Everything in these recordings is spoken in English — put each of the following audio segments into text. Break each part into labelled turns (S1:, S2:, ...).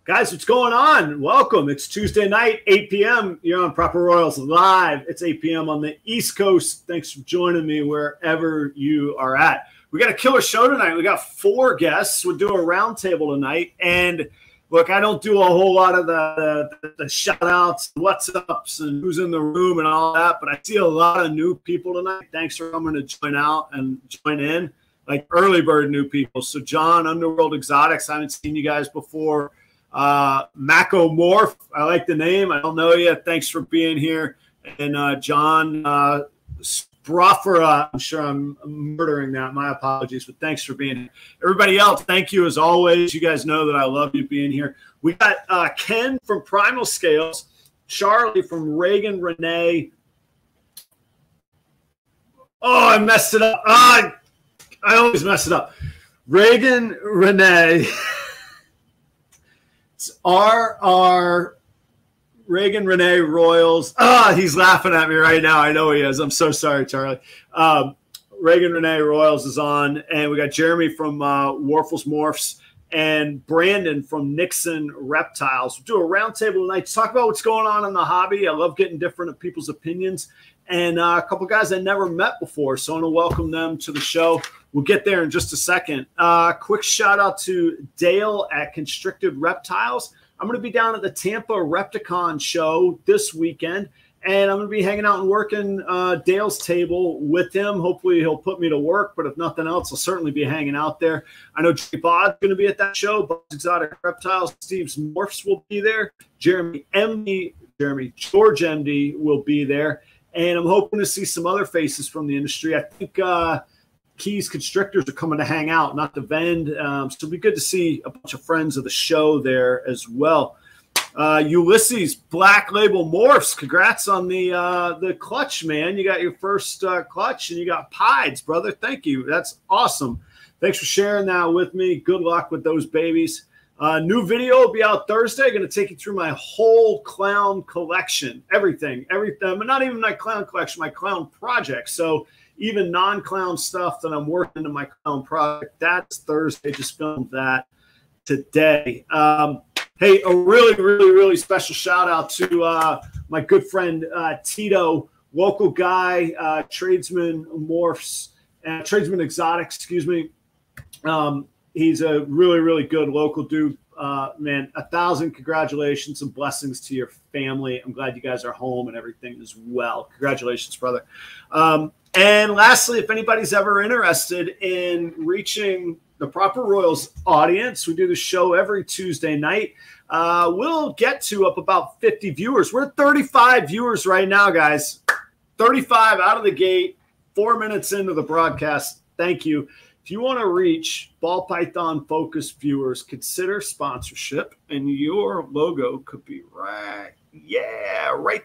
S1: Guys, what's going on? Welcome. It's Tuesday night, 8 p.m. You're on Proper Royals Live. It's 8 p.m. on the East Coast. Thanks for joining me wherever you are at. We got a killer show tonight. We got 4 guests. We'll do a roundtable tonight. And look, I don't do a whole lot of the shout-outs, what's ups, and who's in the room and all that, but I see a lot of new people tonight. Thanks for coming to join out and join in, like early bird new people. So John, Underworld Exotics, I haven't seen you guys before. Mako Morph, I like the name. I don't know you. Thanks for being here. And John Sproffera, I'm sure I'm murdering that. My apologies, but thanks for being here. Everybody else, thank you as always. You guys know that I love you being here. We got Ken from Primal Scales, Charlie from Reagan, Renee. Oh, I messed it up. I always mess it up. Reagan, Renee. RR Reagan Renee Royals. He's laughing at me right now. I know he is. I'm so sorry, Charlie. Reagan Renee Royals is on, and we got Jeremy from Warfel's Morphs and Brandon from Nixon Reptiles. We'll do a roundtable tonight to talk about what's going on in the hobby. I love getting different people's opinions, and a couple guys I never met before, so I want to welcome them to the show. We'll get there in just a second. Quick shout out to Dale at Constricted Reptiles. I'm going to be down at the Tampa Repticon show this weekend, and I'm going to be hanging out and working Dale's table with him. Hopefully he'll put me to work, but if nothing else, I'll certainly be hanging out there. I know Jay Bod's going to be at that show. Bod's Exotic Reptiles, Steve's Morphs will be there. George MD will be there. And I'm hoping to see some other faces from the industry. I think Keys Constrictors are coming to hang out, not to vend. So it'll be good to see a bunch of friends of the show there as well. Ulysses, Black Label Morphs, congrats on the clutch, man. You got your first clutch, and you got pieds, brother. Thank you. That's awesome. Thanks for sharing that with me. Good luck with those babies. New video will be out Thursday. Going to take you through my whole clown collection, everything, but not even my clown collection, my clown project. So even non-clown stuff that I'm working into my clown project, that's Thursday. Just filmed that today. Hey, a really, really, really special shout out to my good friend Tito, local guy, Tradesman Morphs, Tradesman Exotics, excuse me. He's a really, really good local dude. Man, 1,000 congratulations and blessings to your family. I'm glad you guys are home and everything as well. Congratulations, brother. And lastly, if anybody's ever interested in reaching the Proper Royals audience, we do the show every Tuesday night. We'll get to up about 50 viewers. We're at 35 viewers right now, guys. 35 out of the gate, 4 minutes into the broadcast. Thank you. If you want to reach ball python focused viewers, consider sponsorship, and your logo could be right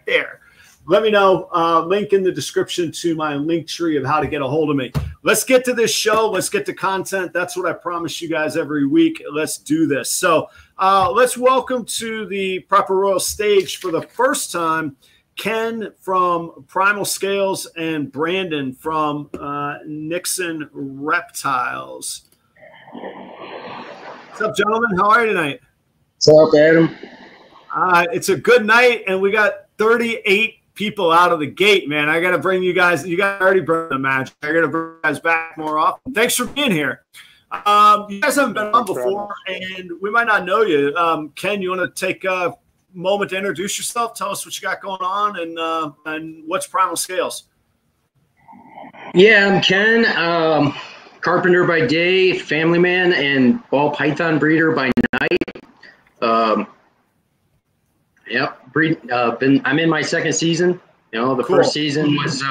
S1: there. Let me know. Link in the description to my LinkTree of how to get a hold of me. Let's get to this show. Let's get to content. That's what I promise you guys every week. Let's do this. So let's welcome to the Proper Royal stage for the first time Ken from Primal Scales and Brandon from Nixon Reptiles. What's up, gentlemen? How are you tonight?
S2: What's up, Adam?
S1: It's a good night, and we got 38 people out of the gate, man. I got to bring you guys. You guys already brought the magic. I got to bring you guys back more often. Thanks for being here. You guys haven't been on before, and we might not know you. Ken, you want to take a moment to introduce yourself? Tell us what you got going on, and what's Primal Scales.
S2: Yeah, I'm Ken, carpenter by day, family man, and ball python breeder by night. Yep, I'm in my second season. You know, the first season was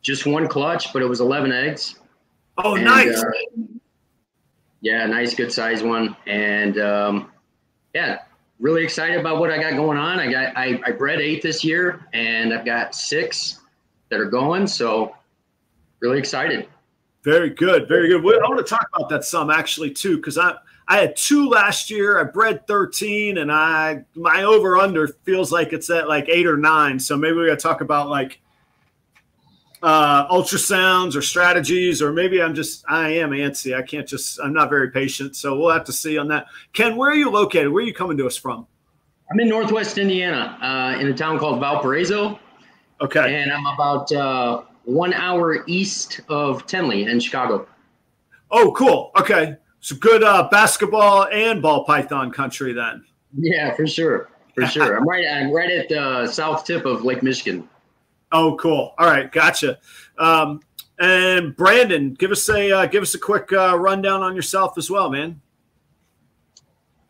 S2: just 1 clutch, but it was 11 eggs.
S1: Oh, and, nice.
S2: Yeah, nice, good size one, and yeah, really excited about what I got going on. I bred 8 this year, and I've got 6 that are going, so really excited.
S1: Very good, very good. I want to talk about that some actually too, because I had 2 last year. I bred 13, and my over under feels like it's at like 8 or 9. So maybe we got to talk about like ultrasounds or strategies, or maybe I am antsy. I'm not very patient. So we'll have to see on that. Ken, where are you located? Where are you coming to us from?
S2: I'm in Northwest Indiana, in a town called Valparaiso.
S1: Okay.
S2: And I'm about 1 hour east of Tenley in Chicago.
S1: Oh, cool. Okay. So good basketball and ball python country then.
S2: Yeah, for sure. For sure. I'm right at the south tip of Lake Michigan.
S1: Oh, cool. All right. Gotcha. And Brandon, give us a quick rundown on yourself as well, man.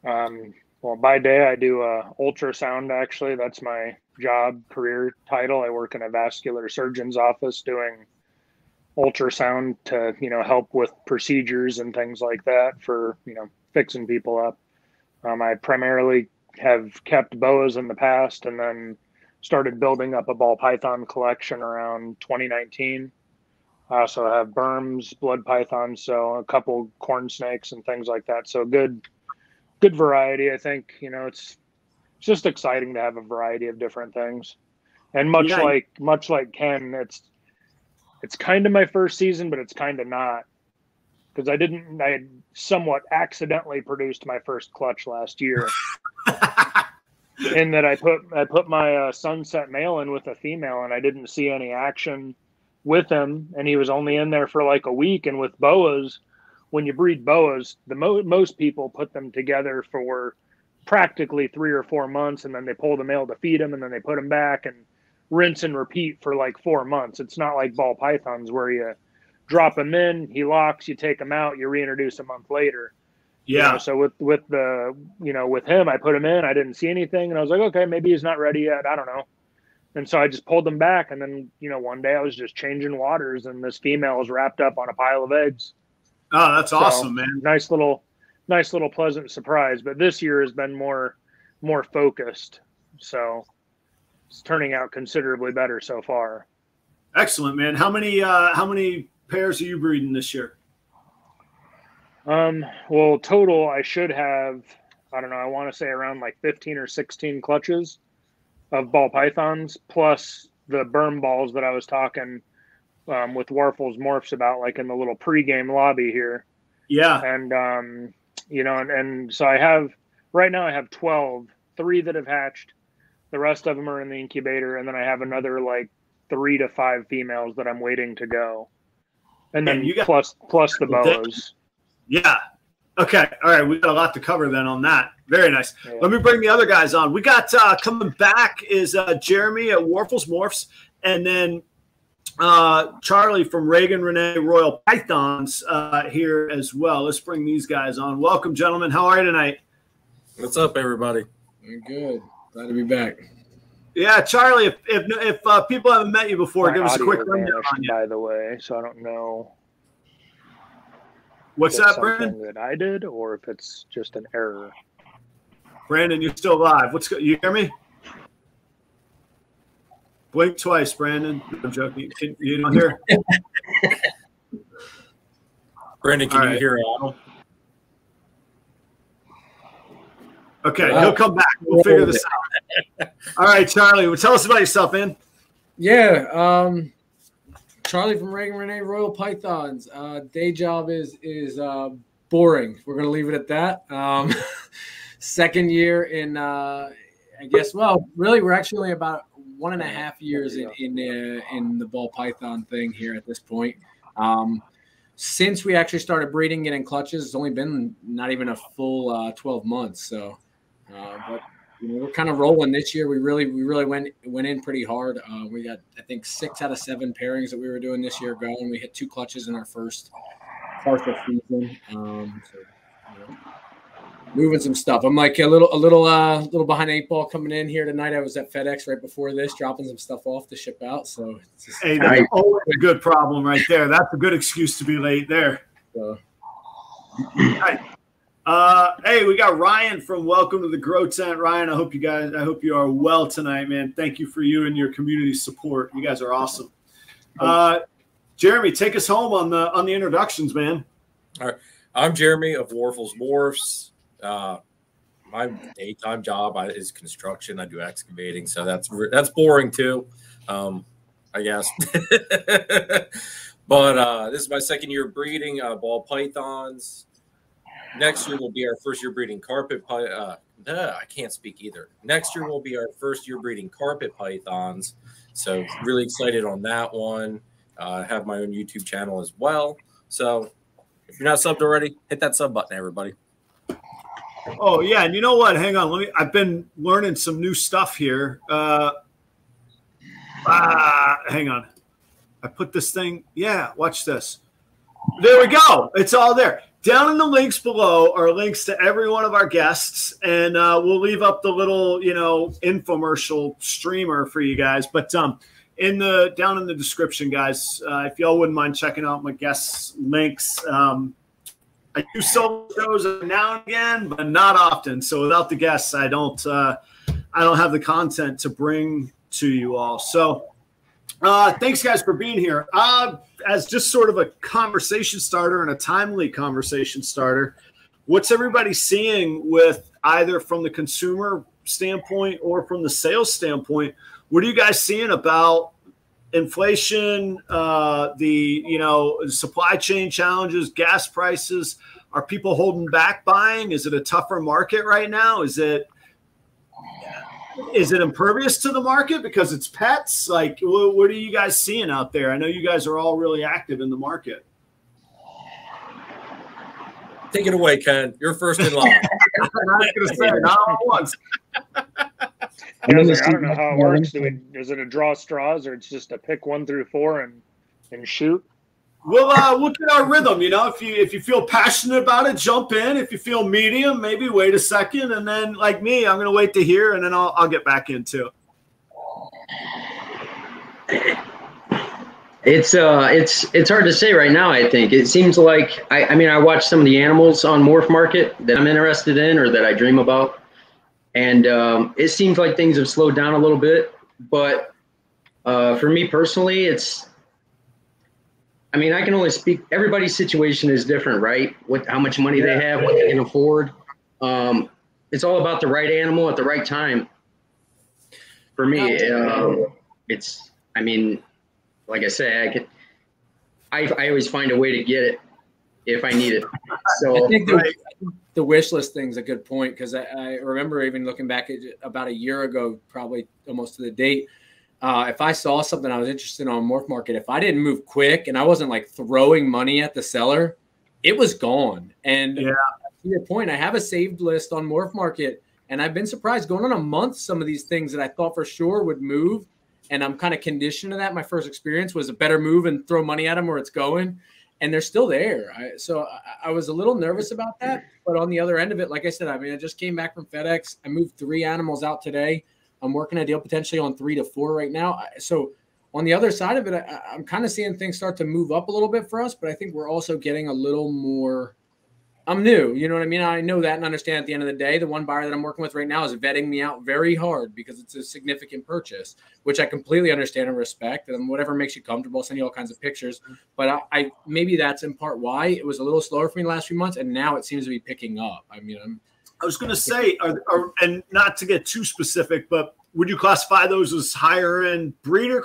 S3: Well, by day I do ultrasound. Actually, that's my job career title. I work in a vascular surgeon's office doing ultrasound to help with procedures and things like that for fixing people up. I primarily have kept boas in the past, and then started building up a ball python collection around 2019. I also have berms, blood pythons, so a couple corn snakes and things like that. So good variety. I think it's just exciting to have a variety of different things. And much like Ken, it's kind of my first season, but it's kind of not, because I somewhat accidentally produced my first clutch last year. In that I put my sunset male in with a female, and I didn't see any action with him, and he was only in there for like a week. And with boas, when you breed boas, most people put them together for practically 3 or 4 months, and then they pull the male to feed him, and then they put him back and rinse and repeat for like 4 months. It's not like ball pythons where you drop him in, he locks, you take him out, you reintroduce a month later.
S1: Yeah.
S3: So with him, I put him in, I didn't see anything, and I was like, okay, maybe he's not ready yet. I don't know. And so I just pulled him back, and then one day I was just changing waters, and this female was wrapped up on a pile of eggs.
S1: Oh, that's awesome, man.
S3: Nice little pleasant surprise. But this year has been more focused, so it's turning out considerably better so far.
S1: Excellent, man. How many pairs are you breeding this year?
S3: Well, total I should have, I don't know, I want to say around like 15 or 16 clutches of ball pythons, plus the berm balls that I was talking with Warfel's Morphs about, like in the little pregame lobby here.
S1: Yeah.
S3: And and so I have right now I have 12, 3 that have hatched. The rest of them are in the incubator, and then I have another like 3 to 5 females that I'm waiting to go. And then plus the boas.
S1: Yeah. Okay. All right. We got a lot to cover then on that. Very nice.
S3: Yeah.
S1: Let me bring the other guys on. We got coming back is Jeremy at Warfel's Morphs, and then Charlie from Reagan, Renee, Royal Pythons here as well. Let's bring these guys on. Welcome, gentlemen. How are you tonight?
S4: What's up, everybody? I'm good. Glad to be back.
S1: Yeah, Charlie, if people haven't met you before, give us a quick rundown on you.
S3: By the way, so I don't know.
S1: What's that, Brandon?
S3: That I did, or if it's just an error.
S1: Brandon, you're still live. You hear me? Blink twice, Brandon. I'm joking. You don't hear?
S4: Brandon, can you hear Adam?
S1: Okay, he'll come back. We'll figure this out. All right, Charlie, well, tell us about yourself, man.
S5: Yeah, Charlie from Reagan, Renee, Royal Pythons. Day job is boring. We're gonna leave it at that. Second year in, I guess. Well, really, we're actually only about 1.5 years in the ball python thing here at this point. Since we actually started breeding it in clutches, it's only been not even a full 12 months. So, but we're kind of rolling this year. We really went in pretty hard. We got, I think, 6 out of 7 pairings that we were doing this year going. We hit 2 clutches in our first partial season. Moving some stuff. I'm like a little behind 8 ball coming in here tonight. I was at FedEx right before this, dropping some stuff off to ship out. So it's just,
S1: hey, that's always a good problem right there. That's a good excuse to be late there.
S5: So.
S1: Right. Hey, we got Ryan from Welcome to the Grow Tent. Ryan, I hope you are well tonight, man. Thank you for you and your community support. You guys are awesome. Jeremy, take us home on the introductions, man.
S4: All right. I'm Jeremy of Warfel's Morphs. My daytime job is construction. I do excavating, so that's boring too. I guess. But this is my second year breeding ball pythons. Next year will be our first year breeding carpet I can't speak either. Next year will be our first year breeding carpet pythons. So really excited on that one. I have my own YouTube channel as well. So if you're not subbed already, hit that sub button, everybody.
S1: Oh yeah, and you know what? Hang on, I've been learning some new stuff here. Hang on. I put this thing. Yeah, watch this. There we go. It's all there. Down in the links below are links to every one of our guests, and we'll leave up the little, infomercial streamer for you guys. But down in the description, guys, if y'all wouldn't mind checking out my guests' links. I do solo shows now and again, but not often. So without the guests, I don't have the content to bring to you all. So thanks, guys, for being here. As just sort of a conversation starter and a timely conversation starter, what's everybody seeing with either from the consumer standpoint or from the sales standpoint? What are you guys seeing about inflation, the supply chain challenges, gas prices? Are people holding back buying? Is it a tougher market right now? Is it impervious to the market because it's pets? Like, what are you guys seeing out there? I know you guys are all really active in the market.
S4: Take it away, Ken. You're first in line.
S1: I'm not going to say it, not all once.
S3: I don't know how it works. Is it a draw straws, or it's just a pick 1 through 4 and shoot?
S1: We'll get our rhythm. If you feel passionate about it, jump in. If you feel medium, maybe wait a second, and then like me, I'm going to wait to hear, and then I'll get back into it.
S2: It's hard to say right now. I think it seems like I watch some of the animals on Morph Market that I'm interested in or that I dream about. And it seems like things have slowed down a little bit, but for me personally, I can only speak. Everybody's situation is different, right? How much money they have, what they can afford. It's all about the right animal at the right time. For me, like I say, I always find a way to get it if I need it. So
S5: I think the wish list thing is a good point, because I remember even looking back at about a year ago, probably almost to the date. If I saw something I was interested in on Morph Market, if I didn't move quick and I wasn't like throwing money at the seller, it was gone. And to your point, I have a saved list on Morph Market, and I've been surprised going on a month. Some of these things that I thought for sure would move, and I'm kind of conditioned to that. My first experience was a better move and throw money at them where it's going, and they're still there. So I was a little nervous about that, but on the other end of it, like I said, I just came back from FedEx. I moved 3 animals out today. I'm working a deal potentially on 3 to 4 right now. So on the other side of it, I'm kind of seeing things start to move up a little bit for us, but I think we're also getting a little more. I'm new, you know what I mean? I know that and understand at the end of the day, the one buyer that I'm working with right now is vetting me out very hard because it's a significant purchase, which I completely understand and respect. And whatever makes you comfortable, I'll send you all kinds of pictures. But I maybe that's in part why it was a little slower for me the last few months, and now it seems to be picking up.
S1: I was going to say, and not to get too specific, but would you classify those as higher end breeder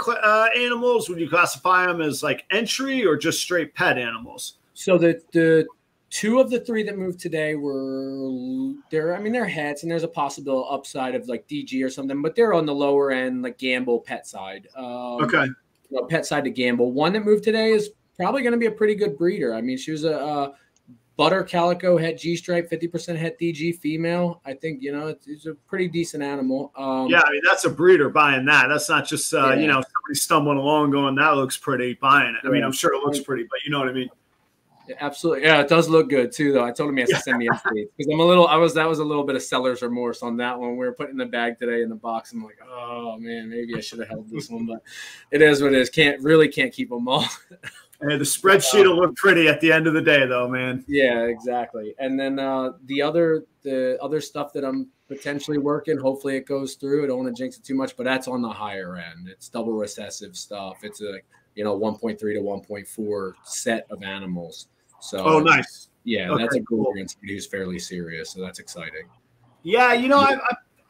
S1: animals? Would you classify them as like entry or just straight pet animals?
S5: So the 2 of the 3 that moved today they're heads, and there's a possible upside of like DG or something, but they're on the lower end, like gamble pet side.
S1: Okay.
S5: Pet side to gamble. One that moved today is probably going to be a pretty good breeder. She was a butter calico het G-stripe, 50% het DG female. I think, it's a pretty decent animal.
S1: That's a breeder buying that. That's not just, somebody stumbling along going, that looks pretty, buying it. I'm sure it looks pretty, but you know what I mean?
S5: Yeah, absolutely. Yeah, it does look good too, though. I told him he has to send me updates because that was a little bit of seller's remorse on that one. We were putting the bag today in the box. I'm like, oh man, maybe I should have held this one, but it is what it is. Can't keep them all.
S1: And the spreadsheet will look pretty at the end of the day, though, man.
S5: Yeah, exactly. And then the other stuff that I'm potentially working, hopefully it goes through. I don't want to jinx it too much, but that's on the higher end. It's double recessive stuff. It's a 1.3 to 1.4 set of animals. So
S1: nice.
S5: Yeah, okay, that's a cool against somebody who's fairly serious. So that's exciting.
S1: Yeah,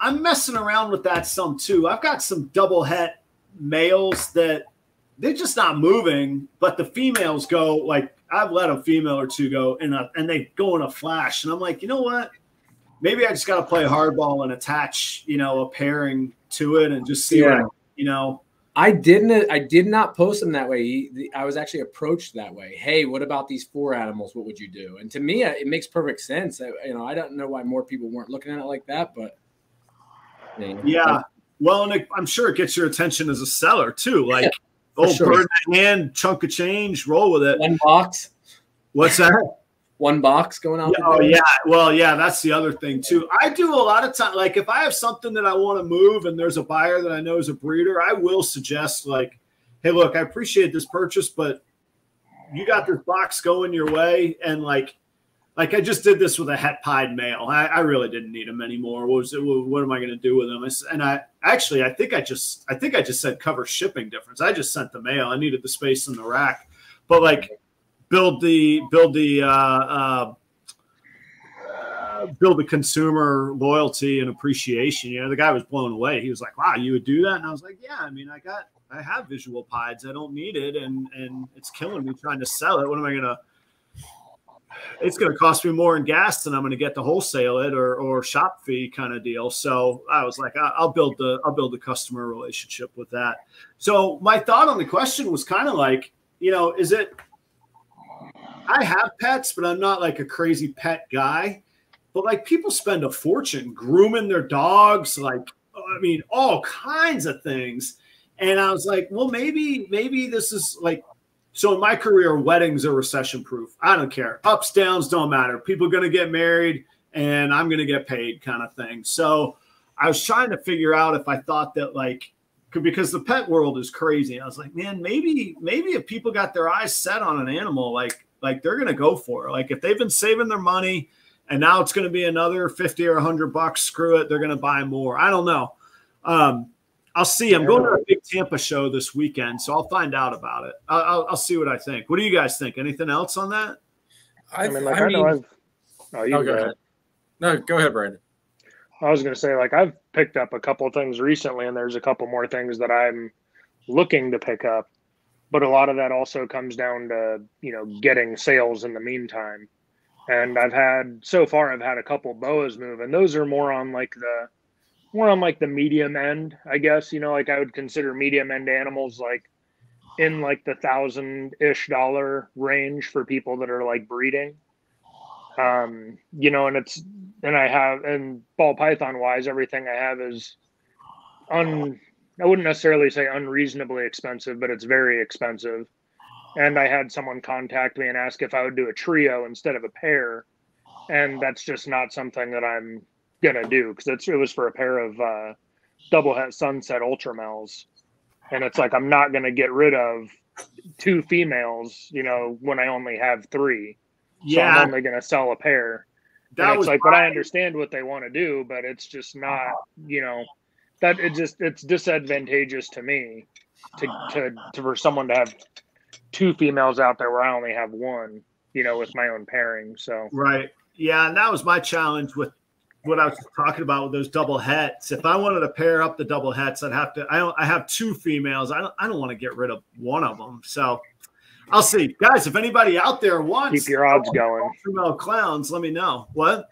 S1: I'm messing around with that some too. I've got some double het males that they're just not moving. But the females go, like, I've let a female or two go and they go in a flash. And I'm like, you know what? Maybe I just got to play hardball and attach, you know, a pairing to it and just see what, you know.
S5: I did not post them that way. I was actually approached that way. Hey, what about these 4 animals? What would you do? And to me, it makes perfect sense. You know, I don't know why more people weren't looking at it like that, but you know,
S1: yeah. Well, and I'm sure it gets your attention as a seller too. Like,
S5: sure.
S1: Bird in hand, chunk of change, roll with it.
S5: 1 box.
S1: What's that?
S5: 1 box going out.
S1: Oh yeah. Well, yeah, that's the other thing too. I do a lot of time. Like if I have something that I want to move and there's a buyer that I know is a breeder, I will suggest like, hey, look, I appreciate this purchase, but you got this box going your way. And like I just did this with a het pied male. I really didn't need him anymore. What am I going to do with him? And I think I just said cover shipping difference. I just sent the male. I needed the space in the rack, but like, build the consumer loyalty and appreciation. You know, the guy was blown away. He was like, wow, you would do that? And I was like, yeah, I mean, I have visual pieds. I don't need it. And it's killing me trying to sell it. What am I going to, it's going to cost me more in gas than I'm going to get to wholesale it or shop fee kind of deal. So I was like, I'll build the customer relationship with that. So my thought on the question was kind of like, you know, is it, I have pets, but I'm not like a crazy pet guy. But like people spend a fortune grooming their dogs, like, I mean, all kinds of things. And I was like, well, maybe this is like, so in my career, weddings are recession proof. I don't care. Ups, downs, don't matter. People are going to get married and I'm going to get paid kind of thing. So I was trying to figure out if I thought that like, because the pet world is crazy. I was like, man, maybe if people got their eyes set on an animal, like they're going to go for it. Like if they've been saving their money and now it's going to be another 50 or $100, screw it. They're going to buy more. I don't know. I'll see. I'm going to a big Tampa show this weekend, so I'll find out about it. I'll see what I think. What do you guys think? Anything else on that?
S3: Go ahead.
S4: No, go ahead, Brandon.
S3: I was going to say, like, I've picked up a couple of things recently, and there's a couple more things that I'm looking to pick up. But a lot of that also comes down to, you know, getting sales in the meantime. And I've had a couple boas move, and those are more on like the medium end, I guess. You know, like I would consider medium end animals like in like the $1,000-ish range for people that are like breeding. You know, and ball python wise, everything I have is I wouldn't necessarily say unreasonably expensive, but it's very expensive. And I had someone contact me and ask if I would do a trio instead of a pair. And that's just not something that I'm going to do, because it was for a pair of double het sunset ultra males. And it's like, I'm not going to get rid of 2 females, you know, when I only have 3. So
S1: Yeah.
S3: I'm only going to sell a pair. But I understand what they want to do, but it's just not, you know, it's disadvantageous to me for someone to have 2 females out there where I only have 1, you know, with my own pairing. So
S1: right. Yeah. And that was my challenge with what I was talking about with those double hets. If I wanted to pair up the double hets, I have 2 females. I don't want to get rid of one of them. So I'll see. Guys, if anybody out there wants
S3: keep your odds going.
S1: Female clowns, let me know. What?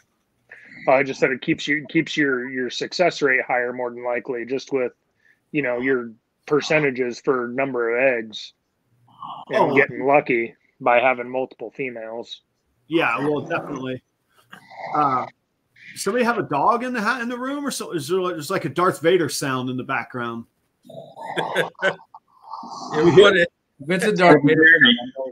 S3: I just said it keeps your success rate higher, more than likely, just with, you know, your percentages for number of eggs and getting lucky by having multiple females.
S1: Yeah, well, definitely. Somebody have a dog in the room, or so? Is there's like a Darth Vader sound in the background?
S5: If it's a Darth Vader,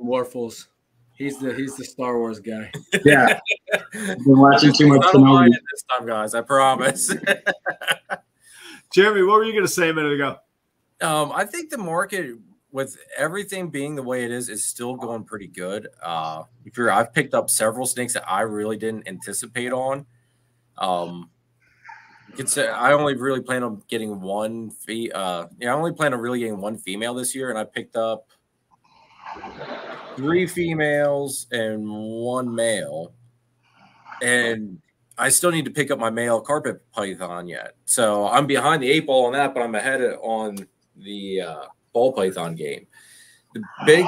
S5: Warfels. He's the Star Wars guy.
S2: Yeah, I've been watching too much
S4: Kenobi this time, guys. I promise.
S1: Jeremy, what were you going to say a minute ago?
S4: I think the market, with everything being the way it is still going pretty good. I've picked up several snakes that I really didn't anticipate on. You could say I only really plan on getting one. I only plan on really getting one female this year, and I picked up 3 females and 1 male, and I still need to pick up my male carpet python yet. So I'm behind the 8 ball on that, but I'm ahead on the ball python game. the big,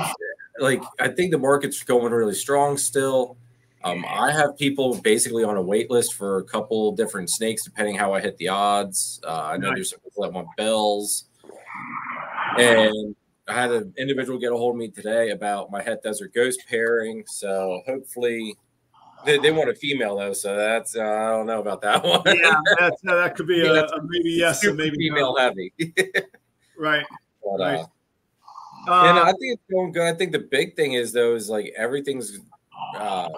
S4: like, I think the market's going really strong still. I have people basically on a wait list for a couple different snakes, depending how I hit the odds. I know there's some people that want bells. And I had an individual get a hold of me today about my Het Desert Ghost pairing. So hopefully they want a female, though. So that's, I don't know about that one.
S1: Yeah, that could be a maybe yes and maybe
S4: female
S1: no.
S4: heavy.
S1: Right.
S4: But,
S1: right.
S4: And I think it's going good. I think the big thing is, though, is like everything's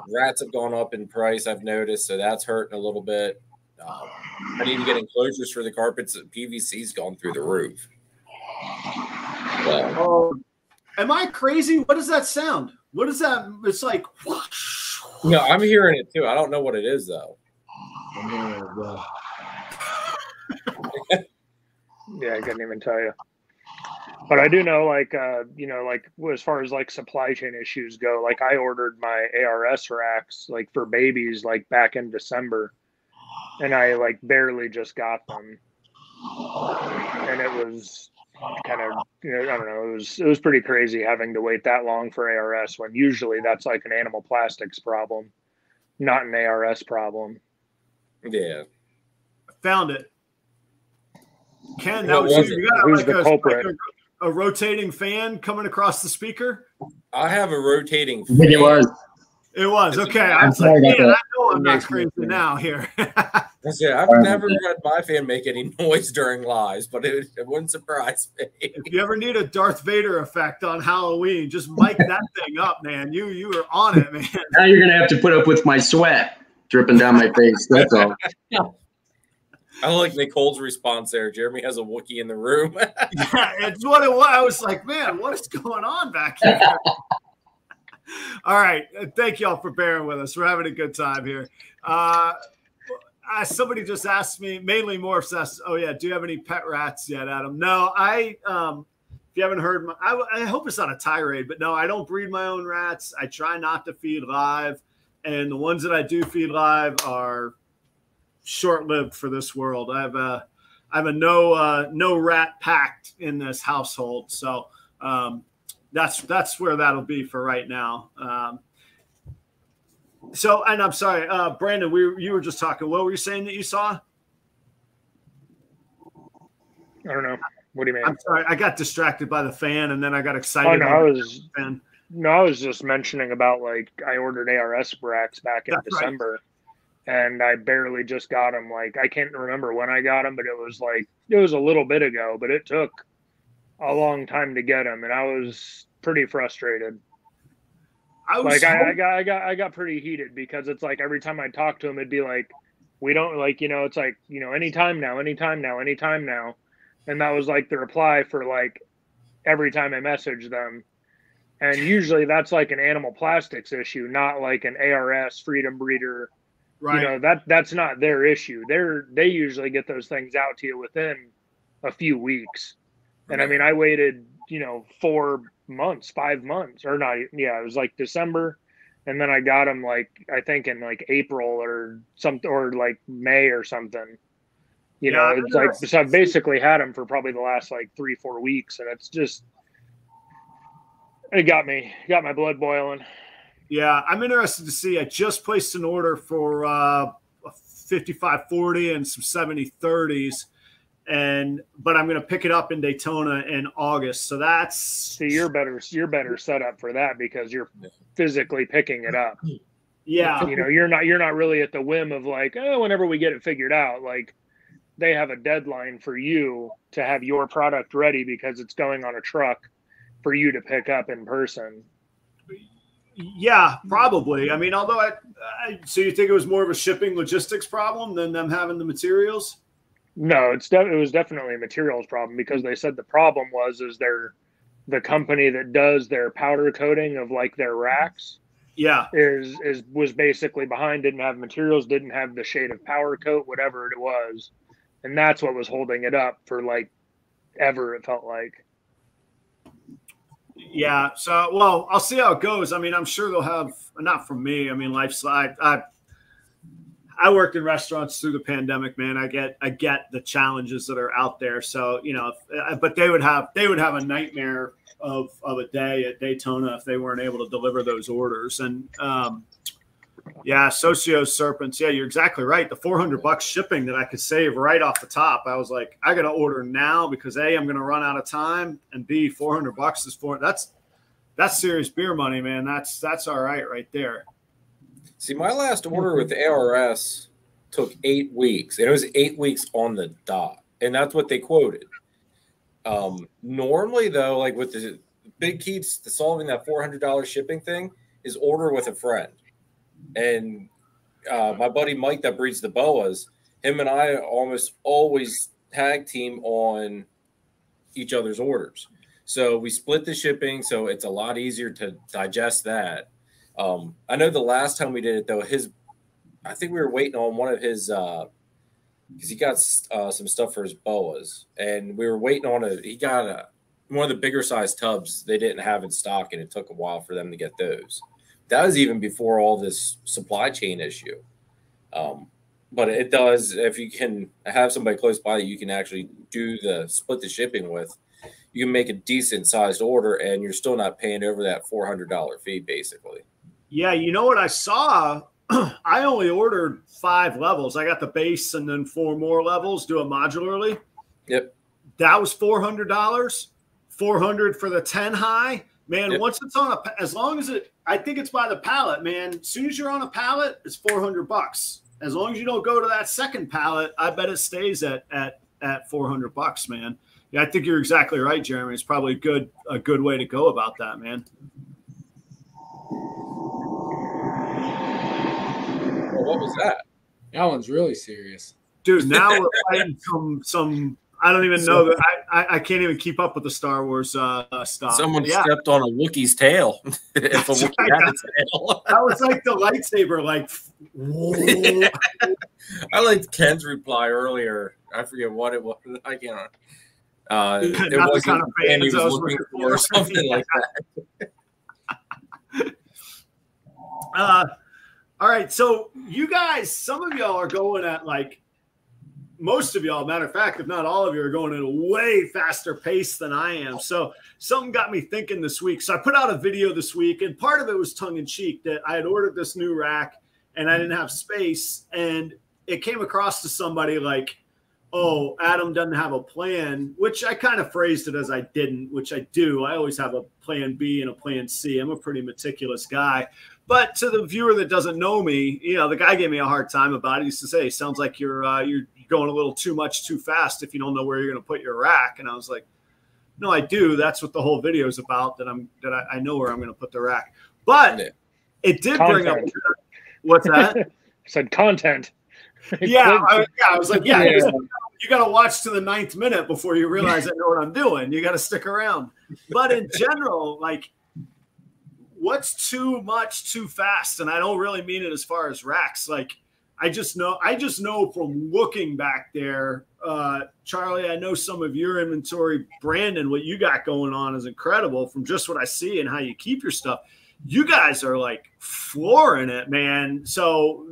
S4: rats have gone up in price, I've noticed, so that's hurting a little bit. I need to get enclosures for the carpets. PVC's gone through the roof.
S1: Am I crazy? What does that sound? What is that? It's like whoosh.
S4: No, I'm hearing it too. I don't know what it is though.
S3: Yeah, I couldn't even tell you. But I do know, like, you know, like as far as like supply chain issues go, like I ordered my ARS racks like for babies like back in December, and I like barely just got them, and it was kind of, you know, I don't know, it was pretty crazy having to wait that long for ARS when usually that's like an animal plastics problem, not an ARS problem.
S4: Yeah,
S1: found it. Ken, that was you. You got
S3: who's
S1: like
S3: the culprit?
S1: A rotating fan coming across the speaker?
S4: I have a rotating fan.
S2: It was.
S1: It was. Okay. I was
S2: sorry
S1: like, man,
S2: about
S1: I know I'm not crazy now here.
S4: I've never had my fan make any noise during lives, but it wouldn't surprise me.
S1: If you ever need a Darth Vader effect on Halloween, just mic that thing up, man. You were on it, man.
S2: Now you're going to have to put up with my sweat dripping down my face. That's all.
S4: I like Nicole's response there. Jeremy has a Wookiee in the room.
S1: Yeah, it's what it was. I was like, man, what is going on back here? All right. Thank y'all for bearing with us. We're having a good time here. Somebody just asked me, mainly Morphs asked, oh, yeah, do you have any pet rats yet, Adam? No, if you haven't heard, I hope it's not a tirade, but no, I don't breed my own rats. I try not to feed live. And the ones that I do feed live are short-lived for this world. I have a no rat pact in this household, so that's where that'll be for right now. So, and I'm sorry, Brandon, you were just talking. What were you saying that you saw?
S3: I don't know. What do you mean?
S1: I'm sorry, I got distracted by the fan, and then I got excited.
S3: I was just mentioning about like I ordered ARS racks back in December. Right. And I barely just got them. Like, I can't remember when I got them, but it was a little bit ago, but it took a long time to get them. And I was pretty frustrated. I got pretty heated because it's like, every time I talk to them, it'd be like, we don't like, you know, it's like, you know, anytime now. And that was like the reply for like every time I message them. And usually that's like an animal plastics issue, not like an ARS freedom breeder. Right. You know, that's not their issue. They usually get those things out to you within a few weeks. And I mean, I waited, you know, 5 months or not. Yeah, it was like December. And then I got them like, I think in like April or something, or like May or something. You know, it's like, so I've basically had them for probably the last like 3-4 weeks. And it's just, it got my blood boiling.
S1: Yeah, I'm interested to see. I just placed an order for a 5540 and some 7030s, but I'm going to pick it up in Daytona in August. So that's
S3: you're better set up for that because you're physically picking it up.
S1: Yeah,
S3: you know, you're not really at the whim of like, oh, whenever we get it figured out. Like, they have a deadline for you to have your product ready because it's going on a truck for you to pick up in person.
S1: Yeah, probably. I mean, although so you think it was more of a shipping logistics problem than them having the materials?
S3: No, it was definitely a materials problem because they said the problem was the company that does their powder coating of like their racks.
S1: Yeah,
S3: was basically behind, didn't have materials, didn't have the shade of powder coat, whatever it was, and that's what was holding it up for like ever. It felt like.
S1: Yeah. So, well, I'll see how it goes. I mean, I'm sure they'll have, not from me. I mean, lifestyle. I I worked in restaurants through the pandemic, man. I get the challenges that are out there. So, you know, but they would have a nightmare of a day at Daytona if they weren't able to deliver those orders. And yeah, Socio Serpents. Yeah, you're exactly right. The $400 shipping that I could save right off the top. I was like, I got to order now because A, I'm going to run out of time, and B, $400 is that's serious beer money, man. That's all right there.
S4: See, my last order with ARS took 8 weeks, and it was 8 weeks on the dot, and that's what they quoted. Normally, though, like with the big key to solving that $400 shipping thing is order with a friend. And my buddy Mike that breeds the boas, him and I almost always tag team on each other's orders. So we split the shipping, so it's a lot easier to digest that. I know the last time we did it, though, I think we were waiting on one of his because he got some stuff for his boas, and we were waiting on he got one of the bigger size tubs they didn't have in stock, and it took a while for them to get those. That was even before all this supply chain issue. But it does, if you can have somebody close by that you can actually split the shipping with, you can make a decent sized order and you're still not paying over that $400 fee, basically. Yeah.
S1: You know what I saw? I only ordered 5 levels. I got the base and then 4 more levels, do it modularly.
S4: Yep.
S1: That was $400, $400 for the 10 high. Man, yep. Once it's on as long as I think it's by the pallet, man. As soon as you're on a pallet, it's $400. As long as you don't go to that second pallet, I bet it stays at $400, man. Yeah, I think you're exactly right, Jeremy. It's probably a good way to go about that, man.
S4: Well, what was that?
S5: That one's really serious,
S1: dude. Now we're fighting some. I don't even know that. I can't even keep up with the Star Wars stuff.
S4: Someone stepped on a Wookiee's tail. If a Wookiee had a tail.
S1: That was like the lightsaber, like. Whoa.
S4: I liked Ken's reply earlier. I forget what it was. I can't. It wasn't kind of fan he was looking for, or something like
S1: that. All right, so you guys, some of y'all are going at like. Most of y'all, matter of fact, if not all of you, are going at a way faster pace than I am. So something got me thinking this week. So I put out a video this week, and part of it was tongue-in-cheek that I had ordered this new rack, and I didn't have space. And it came across to somebody like, oh, Adam doesn't have a plan, which I kind of phrased it as I didn't, which I do. I always have a plan B and a plan C. I'm a pretty meticulous guy. But to the viewer that doesn't know me, you know, the guy gave me a hard time about it. He used to say, sounds like you're going a little too much too fast if you don't know where you're going to put your rack. And I was like, no, I do. That's what the whole video is about, that I know where I'm going to put the rack. But it did bring up – what's that?
S3: I said content.
S1: I was like, you got to watch to the 9th minute before you realize I know what I'm doing. You got to stick around. But in general, like, what's too much too fast? And I don't really mean it as far as racks. Like, I just know from looking back there, Charlie, I know some of your inventory. Brandon, what you got going on is incredible from just what I see and how you keep your stuff. You guys are like flooring it, man. So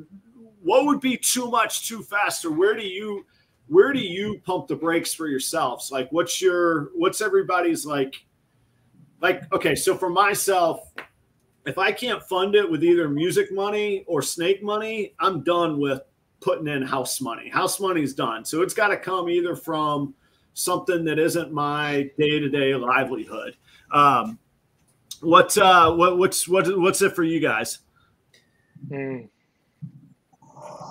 S1: what would be too much too fast, or where do you pump the brakes for yourselves? Like, what's everybody's like, okay, so for myself, if I can't fund it with either music money or snake money, I'm done with putting in house money. House money is done. So it's got to come either from something that isn't my day-to-day livelihood. What's it for you guys?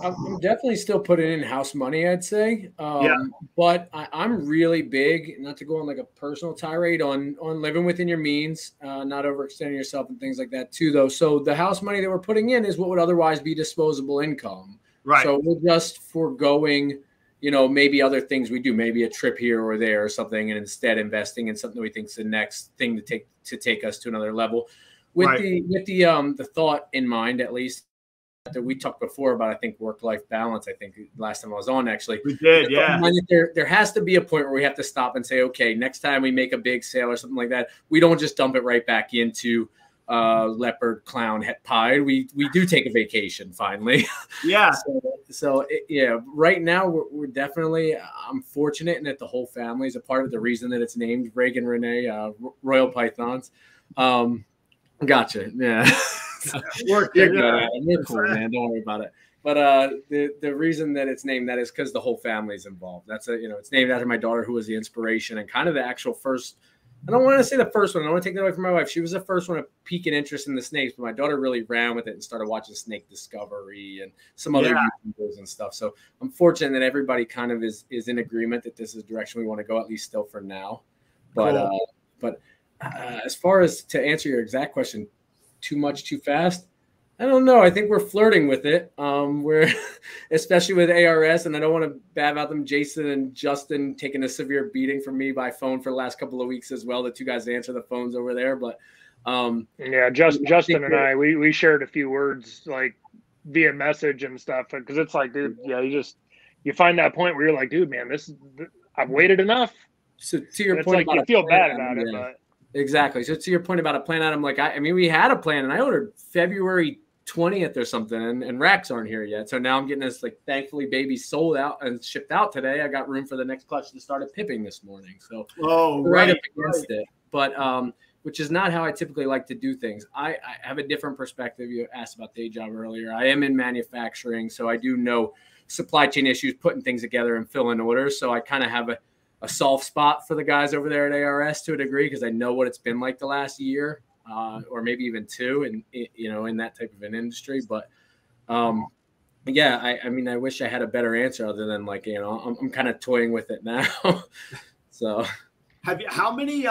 S5: I'm definitely still putting in house money, I'd say. But I'm really big, not to go on like a personal tirade on living within your means, not overextending yourself and things like that too, though. So the house money that we're putting in is what would otherwise be disposable income.
S1: Right.
S5: So we're just foregoing, maybe other things we do, maybe a trip here or there or something, and instead investing in something we think is the next thing to take us to another level. With the thought in mind, at least, that we talked before about, I think, work-life balance. I think last time I was on, actually.
S1: We did, yeah.
S5: There has to be a point where we have to stop and say, okay, next time we make a big sale or something like that, we don't just dump it right back into leopard, clown, pied, we do take a vacation finally.
S1: Yeah.
S5: Yeah, right now we're definitely, I'm fortunate in that the whole family is a part of the reason that it's named Reagan, Renee, Royal Pythons. Gotcha. Yeah. You're good. You're cool, man. Don't worry about it. But the reason that it's named that is because the whole family's involved. That's it's named after my daughter, who was the inspiration and kind of the actual first. I don't want to say the first one. I don't want to take that away from my wife. She was the first one to peak an interest in the snakes, but my daughter really ran with it and started watching Snake Discovery and some other YouTubers and stuff. So I'm fortunate that everybody kind of is in agreement that this is the direction we want to go, at least still for now. But cool. As far as to answer your exact question, too much, too fast, I don't know. I think we're flirting with it. We're especially with ARS, and I don't want to bad about them. Jason and Justin taking a severe beating from me by phone for the last couple of weeks as well. The two guys that answer the phones over there, but
S3: Justin and I, we shared a few words like via message and stuff, because it's like, dude, you find that point where you're like, dude, man, I've waited enough.
S5: So to your point,
S3: like you feel bad about it, but
S5: exactly. So to your point about a plan item, like I mean, we had a plan, and I ordered February 20th or something, and racks aren't here yet. So now I'm getting this, like, thankfully baby sold out and shipped out today. I got room for the next clutch to start at pipping this morning. So right up against it. But which is not how I typically like to do things. I have a different perspective. You asked about day job earlier. I am in manufacturing, so I do know supply chain issues, putting things together and filling orders. So I kind of have a soft spot for the guys over there at ARS to a degree, because I know what it's been like the last year. Or maybe even two, and in that type of an industry. But I mean, I wish I had a better answer other than I'm kind of toying with it now. So, how many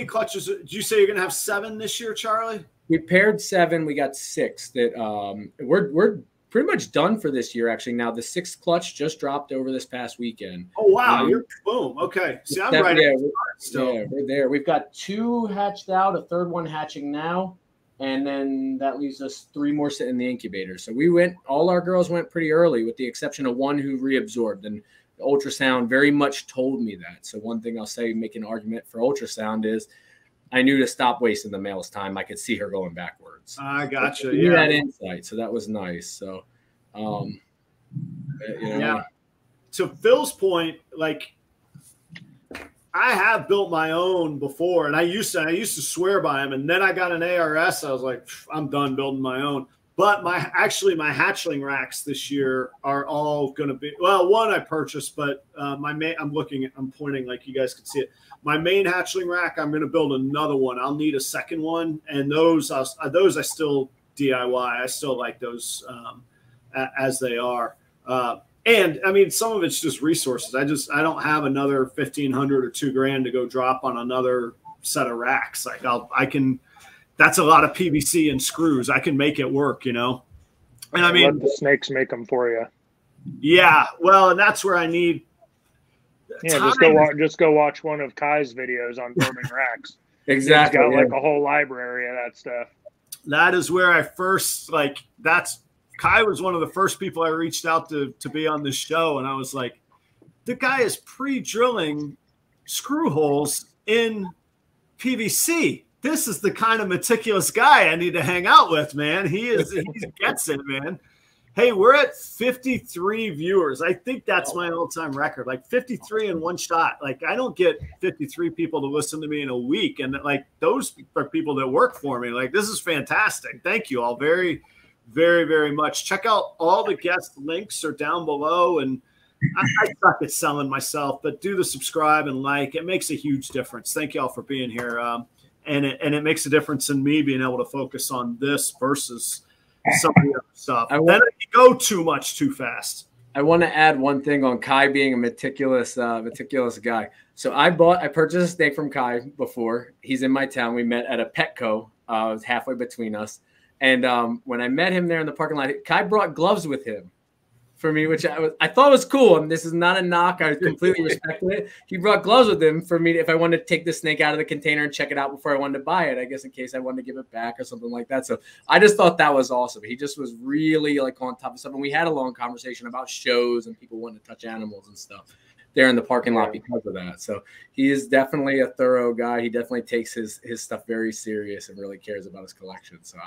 S5: clutches? Did you say you're gonna have 7 this year, Charlie? We paired 7. We got 6 that we're pretty much done for this year. Actually, now the 6th clutch just dropped over this past weekend.
S1: Oh wow! You're boom. Okay, see, I'm right.
S5: Yeah, we're there. We've got 2 hatched out, a 3rd one hatching now, and then that leaves us 3 more sitting in the incubator. So all our girls went pretty early, with the exception of one who reabsorbed, and the ultrasound very much told me that. So one thing I'll say, make an argument for ultrasound, is I knew to stop wasting the male's time. I could see her going backwards.
S1: I gotcha.
S5: So that insight. So that was nice. So,
S1: To Phil's point, like, I have built my own before, and I used to swear by them, and then I got an ARS. I was like, I'm done building my own. But my hatchling racks this year are all going to be, well, one I purchased, but I'm pointing like you guys can see it. My main hatchling rack, I'm going to build another one. I'll need a second one, and those I still DIY. I still like those as they are. And I mean, some of it's just resources. I don't have another $1,500 or $2,000 to go drop on another set of racks. Like that's a lot of PVC and screws. I can make it work, And I mean,
S3: let the snakes make them for you.
S1: Yeah. Well, and that's where I need.
S3: Yeah, just go watch one of Kai's videos on building racks.
S5: Exactly.
S3: He's got like a whole library of that stuff.
S1: That is where I first Kai was one of the first people I reached out to be on this show. And I was like, the guy is pre-drilling screw holes in PVC. This is the kind of meticulous guy I need to hang out with, man. He gets it, man. Hey, we're at 53 viewers. I think that's my all-time record, like 53 in one shot. Like, I don't get 53 people to listen to me in a week. And like, those are people that work for me. Like, this is fantastic. Thank you all very, very, very much. Check out all the guest links are down below. And I suck at selling myself, but do the subscribe and like. It makes a huge difference. Thank you all for being here. And it makes a difference in me being able to focus on this versus some of the other stuff. Then I go too fast.
S5: I want to add one thing on Kai being a meticulous guy. So I purchased a snake from Kai before. He's in my town. We met at a Petco. It was halfway between us. And when I met him there in the parking lot, Kai brought gloves with him for me, which I thought was cool. And this is not a knock. I completely respected it. He brought gloves with him for me if I wanted to take the snake out of the container and check it out before I wanted to buy it, I guess, in case I wanted to give it back or something like that. So I just thought that was awesome. He just was really like on top of stuff. And we had a long conversation about shows and people wanting to touch animals and stuff. there in the parking lot because of that. So he is definitely a thorough guy. He definitely takes his stuff very serious and really cares about his collection. So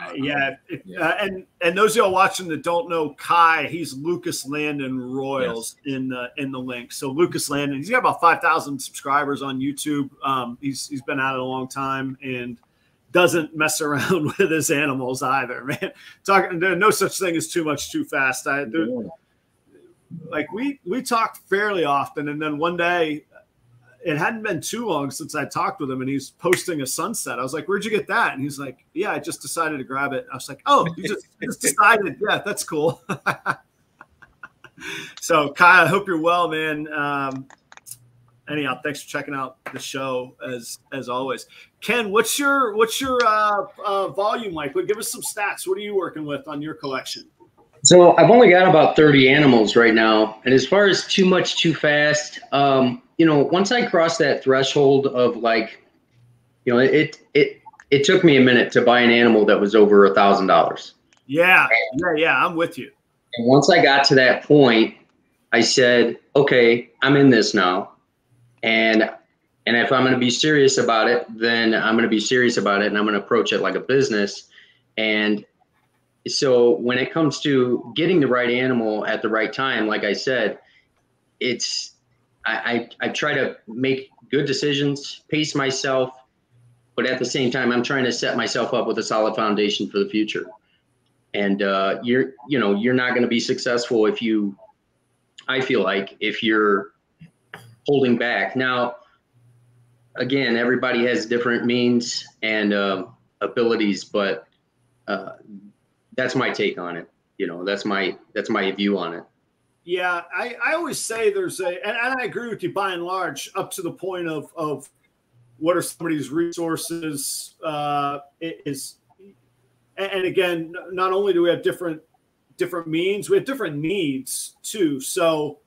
S1: and those of y'all watching that don't know Kai, he's Lucas Landon Royals in the link. So Lucas Landon, he's got about 5,000 subscribers on YouTube. He's been at it a long time and doesn't mess around with his animals either, man. There's no such thing as too much too fast. Like we talk fairly often, and then one day, it hadn't been too long since I talked with him, and he's posting a sunset. I was like, "Where'd you get that?" And he's like, "Yeah, I just decided to grab it." I was like, "Oh, you just decided? Yeah, that's cool." So, Kai, I hope you're well, man. Anyhow, thanks for checking out the show as always. Ken, what's your volume like? Give us some stats. What are you working with on your collection?
S2: So I've only got about 30 animals right now. And as far as too much too fast, once I crossed that threshold of it took me a minute to buy an animal that was over $1,000. Yeah,
S1: I'm with you.
S2: And once I got to that point, I said, okay, I'm in this now. And if I'm going to be serious about it, then I'm going to be serious about it, and I'm going to approach it like a business. And so when it comes to getting the right animal at the right time, like I said, I try to make good decisions, pace myself, but at the same time, I'm trying to set myself up with a solid foundation for the future. And you're not going to be successful if you're holding back. Now, again, everybody has different means and abilities, but that's my take on it. That's my view on it.
S1: Yeah, I always say and I agree with you by and large, up to the point of what are somebody's resources is. And again, not only do we have different means, we have different needs too. So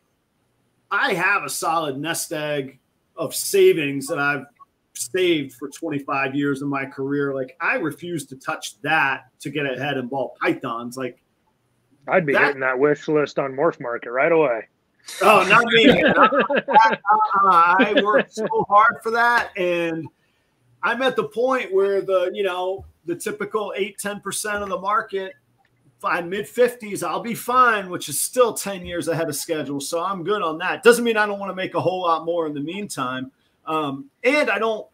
S1: I have a solid nest egg of savings that I've saved for 25 years in my career. Like, I refuse to touch that to get ahead in ball pythons. Like,
S3: I'd be hitting that wish list on Morph Market right away.
S1: Oh, not me. I worked so hard for that, and I'm at the point where the typical 8-10% of the market, by mid-50s, I'll be fine, which is still 10 years ahead of schedule. So I'm good on that. Doesn't mean I don't want to make a whole lot more in the meantime. And I don't,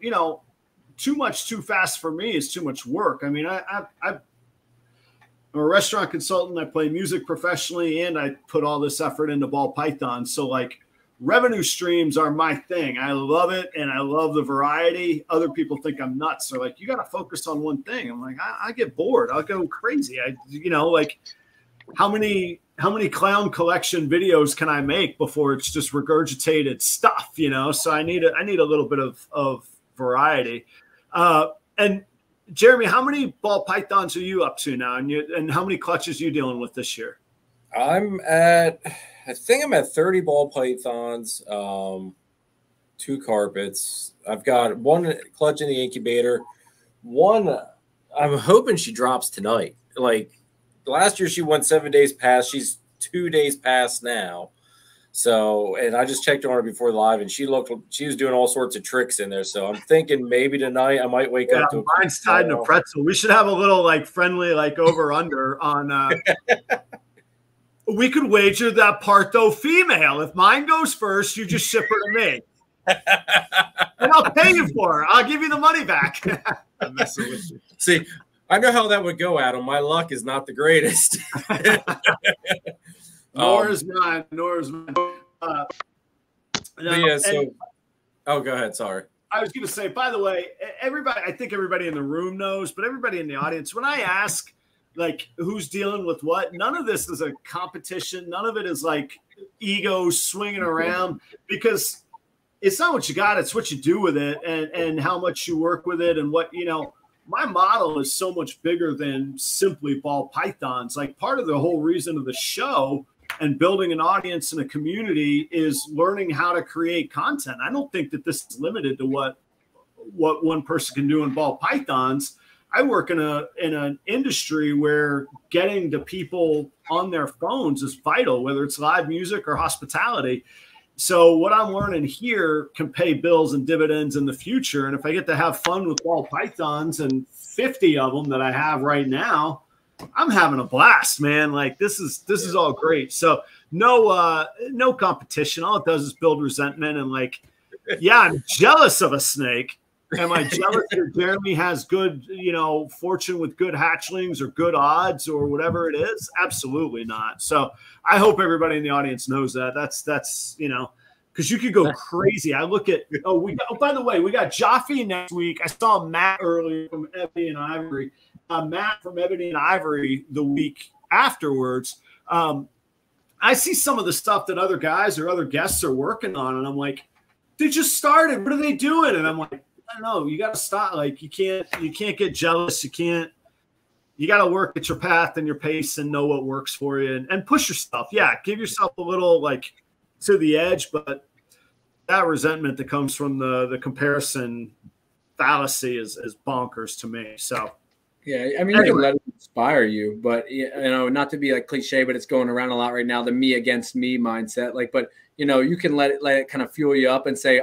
S1: too much too fast for me is too much work. I mean, I'm a restaurant consultant. I play music professionally, and I put all this effort into ball pythons. So, like, revenue streams are my thing. I love it, and I love the variety. Other people think I'm nuts. They're like, you got to focus on one thing. I'm like, I get bored. I'll go crazy. How many clown collection videos can I make before it's just regurgitated stuff, So I need a little bit of variety. And Jeremy, how many ball pythons are you up to now? And how many clutches are you dealing with this year?
S4: I think I'm at 30 ball pythons, 2 carpets. I've got 1 clutch in the incubator. One, I'm hoping she drops tonight. Like, last year she went 7 days past. She's 2 days past now. So, and I just checked on her before live, and she was doing all sorts of tricks in there. So I'm thinking maybe tonight I might wake up to
S1: mine's tied in a pretzel. We should have a little friendly over under on we could wager that Parto female. If mine goes first, you just ship her to me. And I'll pay you for her. I'll give you the money back. I'm messing with you.
S4: See, I know how that would go, Adam. My luck is not the greatest.
S1: Nor is mine. Go
S4: ahead. Sorry.
S1: I was going to say, by the way, I think everybody in the room knows, but everybody in the audience, when I ask, who's dealing with what, none of this is a competition. None of it is ego swinging around, because it's not what you got. It's what you do with it, and how much you work with it, and what, my model is so much bigger than simply ball pythons. Part of the whole reason of the show and building an audience and a community is learning how to create content. I don't think that this is limited to what one person can do in ball pythons. I work in an industry where getting to people on their phones is vital, whether it's live music or hospitality. So what I'm learning here can pay bills and dividends in the future. And if I get to have fun with ball pythons and 50 of them that I have right now, I'm having a blast, man. Like this is all great. So no competition. All it does is build resentment and like, yeah, I'm jealous of a snake. Am I jealous that Jeremy has good, fortune with good hatchlings or good odds or whatever it is? Absolutely not. So I hope everybody in the audience knows that. That's because you could go crazy. I look at by the way, we got Jaffe next week. I saw Matt earlier from Ebony and Ivory. Matt from Ebony and Ivory the week afterwards. I see some of the stuff that other guys or other guests are working on, and I'm like, they just started. What are they doing? And I'm like, I don't know. You got to stop. Like you can't get jealous. You got to work at your path and your pace and know what works for you and push yourself. Yeah. Give yourself a little like to the edge, but that resentment that comes from the comparison fallacy is bonkers to me. So,
S5: yeah. I mean, you can let it inspire you, but not to be like cliche, but it's going around a lot right now, the me against me mindset. Like, but you can let it kind of fuel you up and say,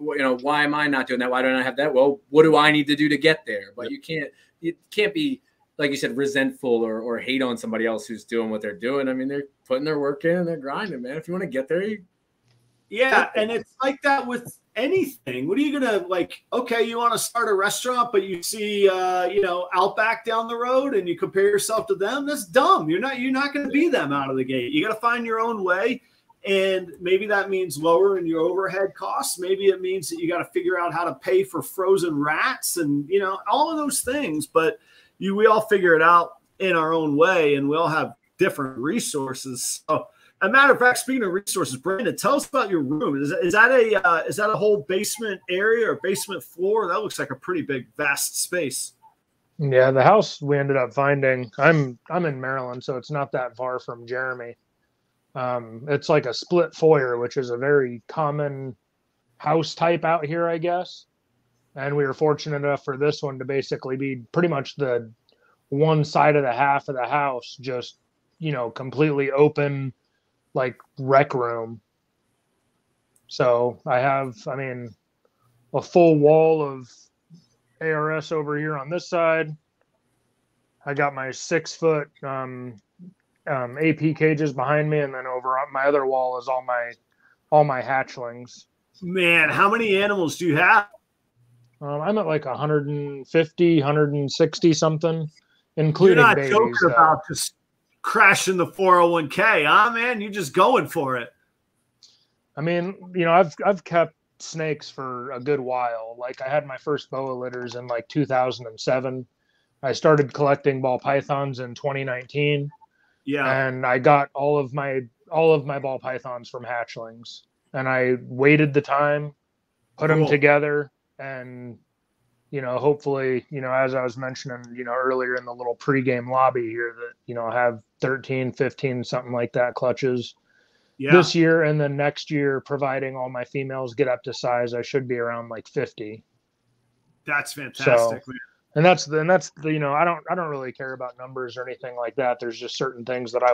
S5: why am I not doing that? Why don't I have that? Well, what do I need to do to get there? But you can't be, like you said, resentful or hate on somebody else who's doing what they're doing. I mean, they're putting their work in and they're grinding, man. If you want to get there,
S1: and it's like that with anything. What are you gonna like? Okay, you want to start a restaurant, but you see, Outback down the road, and you compare yourself to them. That's dumb. You're not going to be them out of the gate. You got to find your own way. And maybe that means lowering your overhead costs. Maybe it means that you got to figure out how to pay for frozen rats and, all of those things. But we all figure it out in our own way, and we all have different resources. So, a matter of fact, speaking of resources, Brandon, tell us about your room. Is that a whole basement area or basement floor? That looks like a pretty big, vast space.
S3: Yeah, the house we ended up finding. I'm in Maryland, so it's not that far from Jeremy. It's like a split foyer, which is a very common house type out here, I guess. And we were fortunate enough for this one to basically be pretty much the one side of the half of the house, just, completely open, like rec room. So I have, a full wall of ARS over here on this side. I got my 6-foot, AP cages behind me, and then over on my other wall is all my hatchlings.
S1: Man, how many animals do you have?
S3: I'm at like 150, 160 something, including
S1: You're not
S3: babies.
S1: Joking about just crashing the 401k, huh, man? You're just going for it.
S3: I've kept snakes for a good while. Like I had my first boa litters in like 2007. I started collecting ball pythons in 2019. Yeah. And I got all of my ball pythons from hatchlings, and I waited the time, put them together, and hopefully, as I was mentioning, earlier in the little pregame lobby here that, I have 13, 15, something like that clutches this year, and then next year, providing all my females get up to size, I should be around like 50.
S1: That's fantastic.
S3: So, And that's I don't really care about numbers or anything like that. There's just certain things that I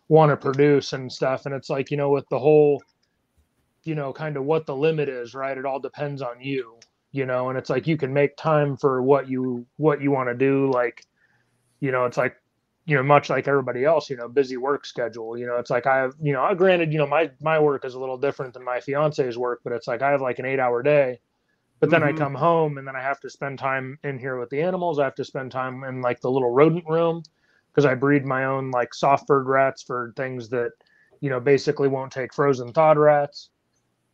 S3: want to produce and stuff. And it's like, with the whole, kind of what the limit is, right? It all depends on you, and it's like, you can make time for what you want to do. Like, it's like, much like everybody else, busy work schedule, it's like I have, granted, my work is a little different than my fiance's work, but it's like, I have like an 8-hour day. But then I come home and then I have to spend time in here with the animals. I have to spend time in like the little rodent room because I breed my own like soft furred rats for things that, basically won't take frozen thawed rats,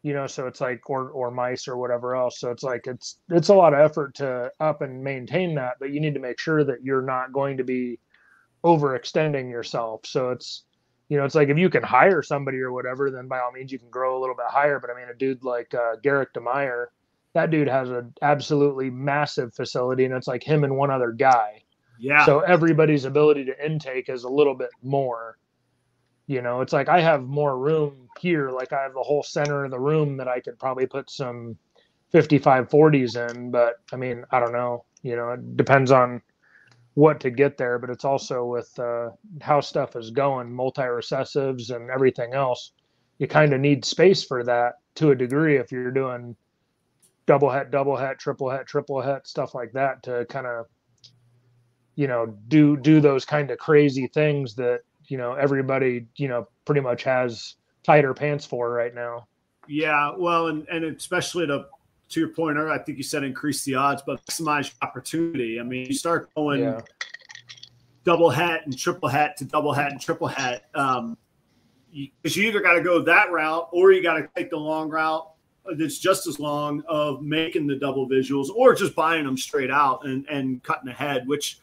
S3: so it's like, or mice or whatever else. So it's like, it's a lot of effort to up and maintain that, but you need to make sure that you're not going to be overextending yourself. So it's, it's like, if you can hire somebody or whatever, then by all means you can grow a little bit higher. But a dude like Garrick DeMeyer, that dude has an absolutely massive facility, and it's like him and one other guy. Yeah. So everybody's ability to intake is a little bit more, it's like I have more room here. Like I have the whole center of the room that I could probably put some 5540s in, but I don't know, it depends on what to get there, but it's also with how stuff is going, multi-recessives and everything else. you kind of need space for that to a degree if you're doing double het, triple het, stuff like that, to kind of, you know, do those kind of crazy things that, you know, everybody, you know, pretty much has tighter pants for right now.
S1: Yeah, well, and especially to your point, I think you said increase the odds, but maximize your opportunity. I mean, you start going double het and triple het to double het and triple het. Because you either got to go that route, or you got to take the long route that's just as long of making the double visuals, or just buying them straight out and cutting ahead, which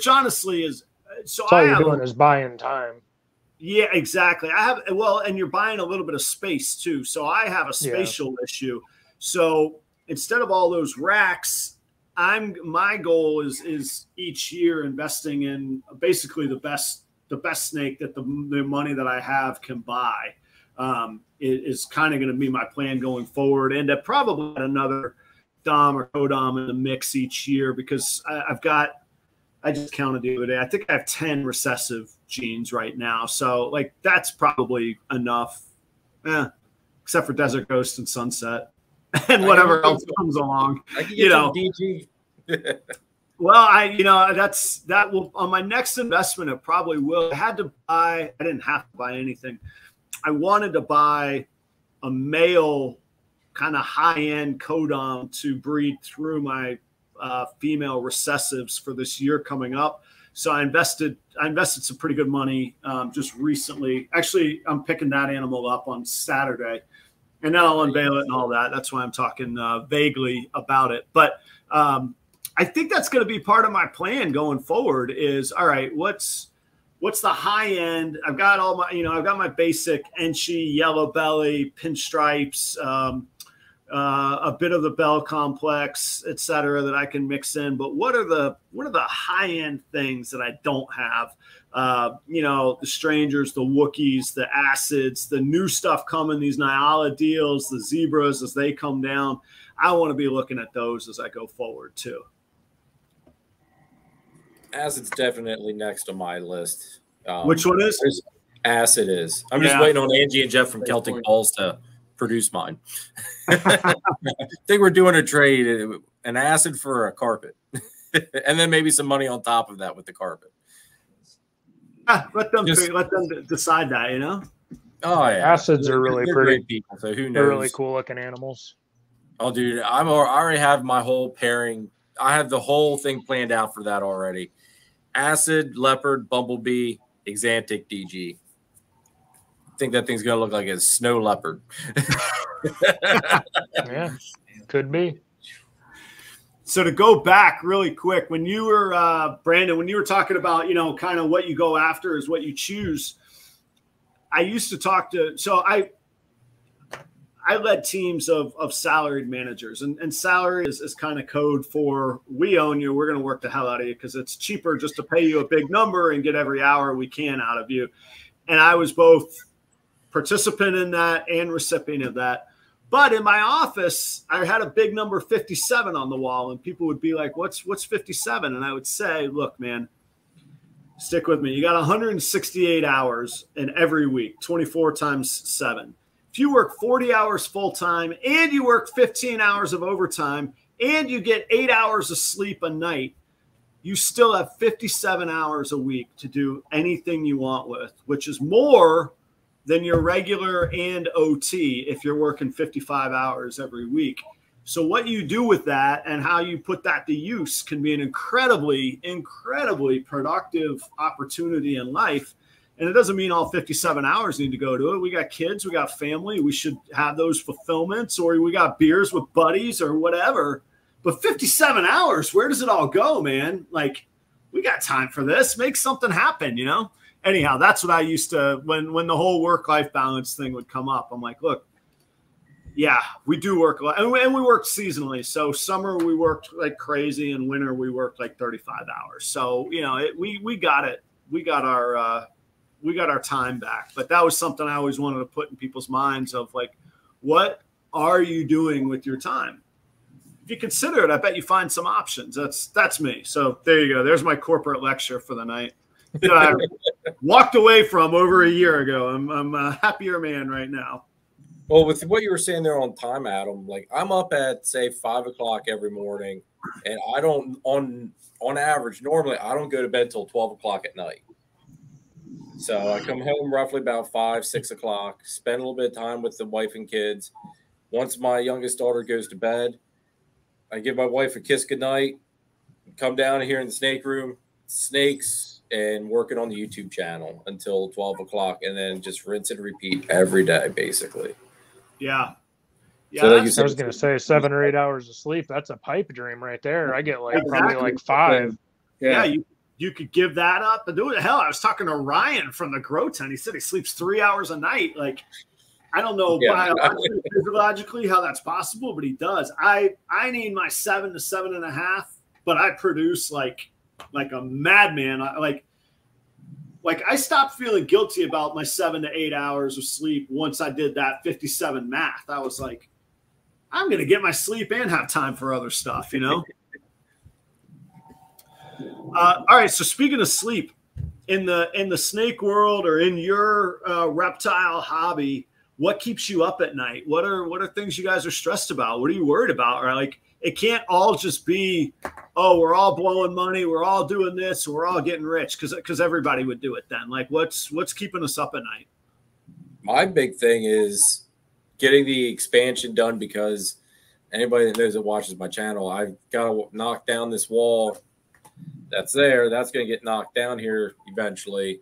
S1: honestly is so.
S3: All you're doing is buying time.
S1: Yeah, exactly. I have, well, and you're buying a little bit of space too. So I have a spatial issue. So instead of all those racks, my goal is each year investing in basically the best snake that the money that I have can buy. Is kind of going to be my plan going forward, and to probably add another dom or co-dom in the mix each year, because I just counted the other day, I think I have 10 recessive genes right now. So like, that's probably enough, except for Desert Ghost and Sunset and whatever else comes along, you know.
S4: DG.
S1: Well, that will, on my next investment, it probably will. I didn't have to buy anything. I wanted to buy a male kind of high-end codom to breed through my female recessives for this year coming up. So I invested some pretty good money just recently. Actually, I'm picking that animal up on Saturday, and then I'll unveil it and all that. That's why I'm talking vaguely about it. But I think that's going to be part of my plan going forward is, all right, what's the high end? I've got all my, I've got my basic Enchi, yellow belly, pinstripes, a bit of the bell complex, et cetera, that I can mix in. But what are the high end things that I don't have? The strangers, the Wookiees, the acids, the new stuff coming, these Nyala deals, the zebras as they come down. I want to be looking at those as I go forward too.
S4: Acid's definitely next on my list.
S1: Which one is?
S4: Acid is. I'm just waiting on Angie and Jeff from Celtic Balls to produce mine. I think we're doing a trade, an acid for a carpet, and then maybe some money on top of that with the carpet.
S1: Let them decide that,
S4: Oh yeah,
S3: acids are really pretty
S4: people. So who knows?
S3: They're really cool looking animals.
S4: Oh, dude, I already have my whole pairing. I have the whole thing planned out for that already. Acid, leopard, bumblebee, Exantic, DG. I think that thing's gonna look like a snow leopard.
S3: Yeah, could be.
S1: So to go back really quick, when you were Brandon, when you were talking about kind of what you go after is what you choose. I used to talk to I led teams of salaried managers, and salary is kind of code for we own you. We're going to work the hell out of you because it's cheaper just to pay you a big number and get every hour we can out of you. And I was both participant in that and recipient of that. But in my office, I had a big number 57 on the wall, and people would be like, what's 57? And I would say, look, man, stick with me. You got 168 hours in every week, 24 times 7. If you work 40 hours full-time and you work 15 hours of overtime and you get 8 hours of sleep a night, you still have 57 hours a week to do anything you want with, which is more than your regular and OT if you're working 55 hours every week. So what you do with that and how you put that to use can be an incredibly, incredibly productive opportunity in life. And it doesn't mean all 57 hours need to go to it. We got kids, we got family. We should have those fulfillments, or we got beers with buddies or whatever. But 57 hours, where does it all go, man? Like, we got time for this. Make something happen, Anyhow, that's what I used to, when the whole work-life balance thing would come up. I'm like, look, yeah, we do work a lot. And we worked seasonally. So summer we worked like crazy, and winter we worked like 35 hours. So, we got it. We got our time back. But that was something I always wanted to put in people's minds of like, what are you doing with your time? If you consider it, I bet you find some options. That's me. So there you go. There's my corporate lecture for the night. walked away from over a year ago. I'm a happier man right now.
S4: Well, with what you were saying there on time, Adam, like I'm up at say 5 o'clock every morning, and I don't on average normally I don't go to bed till 12 o'clock at night. So I come home roughly about 5, 6 o'clock, spend a little bit of time with the wife and kids. Once my youngest daughter goes to bed, I give my wife a kiss goodnight, come down here in the snake room, snakes, and working on the YouTube channel until 12 o'clock, and then just rinse and repeat every day, basically.
S1: Yeah. Yeah.
S3: So like I was going to say 7 or 8 hours of sleep. That's a pipe dream right there. I get like probably like 5.
S1: Yeah. You could give that up and do it. Hell, I was talking to Ryan from the Grow Tent. He said he sleeps 3 hours a night. Like, I don't know biologically, physiologically how that's possible, but he does. I need my 7 to 7.5, but I produce like a madman. Like I stopped feeling guilty about my 7 to 8 hours of sleep once I did that 57 math. I was like, I'm going to get my sleep and have time for other stuff, you know? All right. So speaking of sleep, in the snake world or in your reptile hobby, what keeps you up at night? What are things you guys are stressed about? What are you worried about? Or like, it can't all just be, oh, we're all blowing money, we're all doing this, we're all getting rich, because everybody would do it then. Like, what's keeping us up at night?
S4: My big thing is getting the expansion done, because anybody that knows that watches my channel, I've got to knock down this wall that's there. That's going to get knocked down here eventually.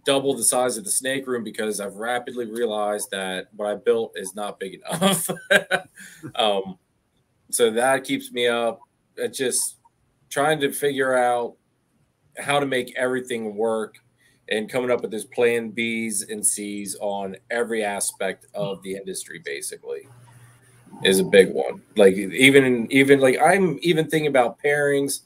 S4: Double the size of the snake room, because I've rapidly realized that what I built is not big enough. So that keeps me up. It's just trying to figure out how to make everything work and coming up with this plan B's and C's on every aspect of the industry, basically, is a big one. Like even like I'm even thinking about pairings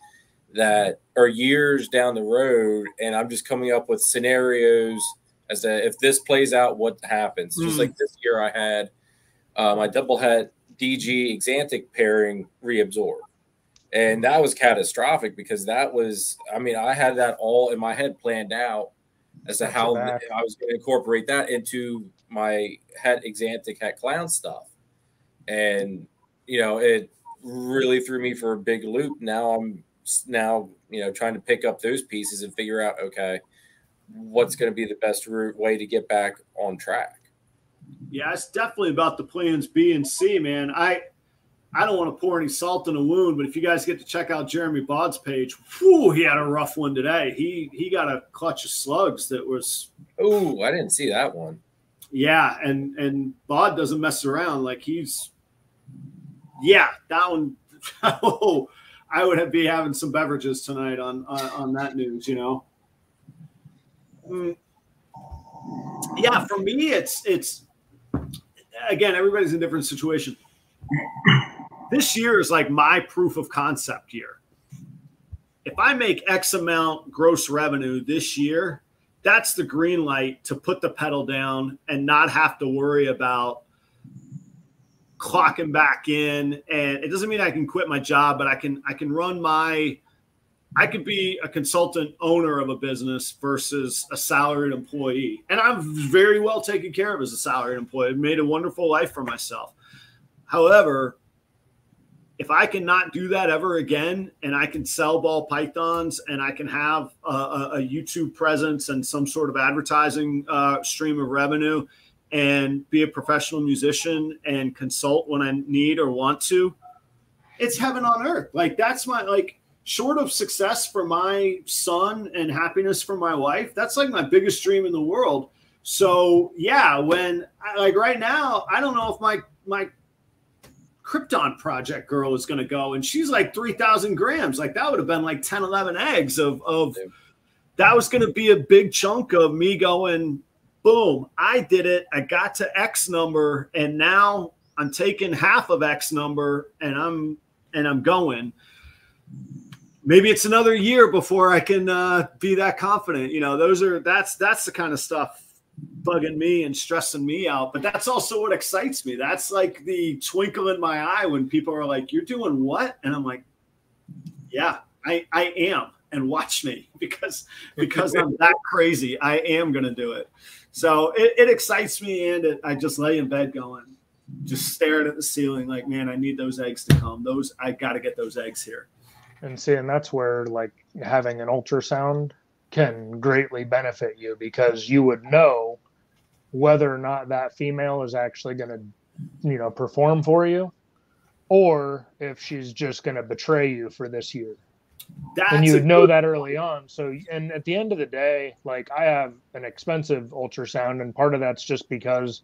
S4: that are years down the road, and I'm just coming up with scenarios as to if this plays out, what happens. Just like this year I had my double head DG Exantic pairing reabsorb. And that was catastrophic, because that was, I mean, I had that all in my head planned out as to how I was going to incorporate that into my het Exantic het clown stuff. And, you know, it really threw me for a big loop. Now I'm trying to pick up those pieces and figure out, okay, what's going to be the best way to get back on track.
S1: Yeah, it's definitely about the plans B and C, man. I don't want to pour any salt in a wound, but if you guys get to check out Jeremy Baud's page, whew, he had a rough one today. He got a clutch of slugs that was.
S4: Oh, I didn't see that one.
S1: Yeah, and Baud doesn't mess around. Like that one. Oh, I would be having some beverages tonight on that news, you know. Yeah, for me, it's again, everybody's in a different situation. This year is like my proof of concept year. If I make X amount gross revenue this year, that's the green light to put the pedal down and not have to worry about clocking back in. And it doesn't mean I can quit my job, but I can run I could be a consultant owner of a business versus a salaried employee. And I'm very well taken care of as a salaried employee. I've made a wonderful life for myself. However, if I can not do that ever again, and I can sell ball pythons, and I can have a YouTube presence and some sort of advertising stream of revenue, and be a professional musician and consult when I need or want to, it's heaven on earth. Like that's my, like, short of success for my son and happiness for my wife, that's like my biggest dream in the world. So yeah, like right now, I don't know if my Krypton project girl is going to go, and she's like 3,000 grams. Like that would have been like 10, 11 eggs of that was going to be a big chunk of me going, boom, I did it. I got to X number, and now I'm taking half of X number, and I'm going. Maybe it's another year before I can be that confident. You know, that's the kind of stuff bugging me and stressing me out. But that's also what excites me. That's like the twinkle in my eye when people are like, "You're doing what?" And I'm like, "Yeah, I am." and watch me because I'm that crazy. I am going to do it. So it excites me, and I just lay in bed going, just staring at the ceiling like, man, I need those eggs to come. I got to get those eggs here.
S3: And see, and that's where like having an ultrasound can greatly benefit you, because you would know whether or not that female is actually going to, perform for you, or if she's just going to betray you for this year. And you would know that early on. So, and at the end of the day, like I have an expensive ultrasound, and part of that's just because,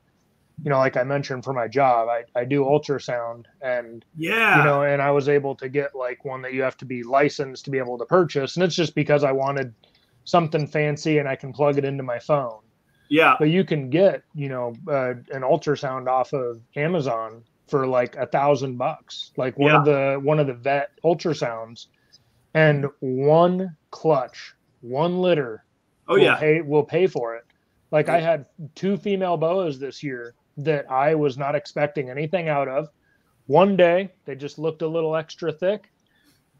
S3: like I mentioned, for my job, I do ultrasound, and, and I was able to get like one that you have to be licensed to be able to purchase. And it's just because I wanted something fancy and I can plug it into my phone.
S1: Yeah.
S3: But you can get, an ultrasound off of Amazon for like $1,000, like one of the vet ultrasounds, and one clutch, 1 litter will pay for it. Like I had 2 female boas this year that I was not expecting anything out of. One day they just looked a little extra thick,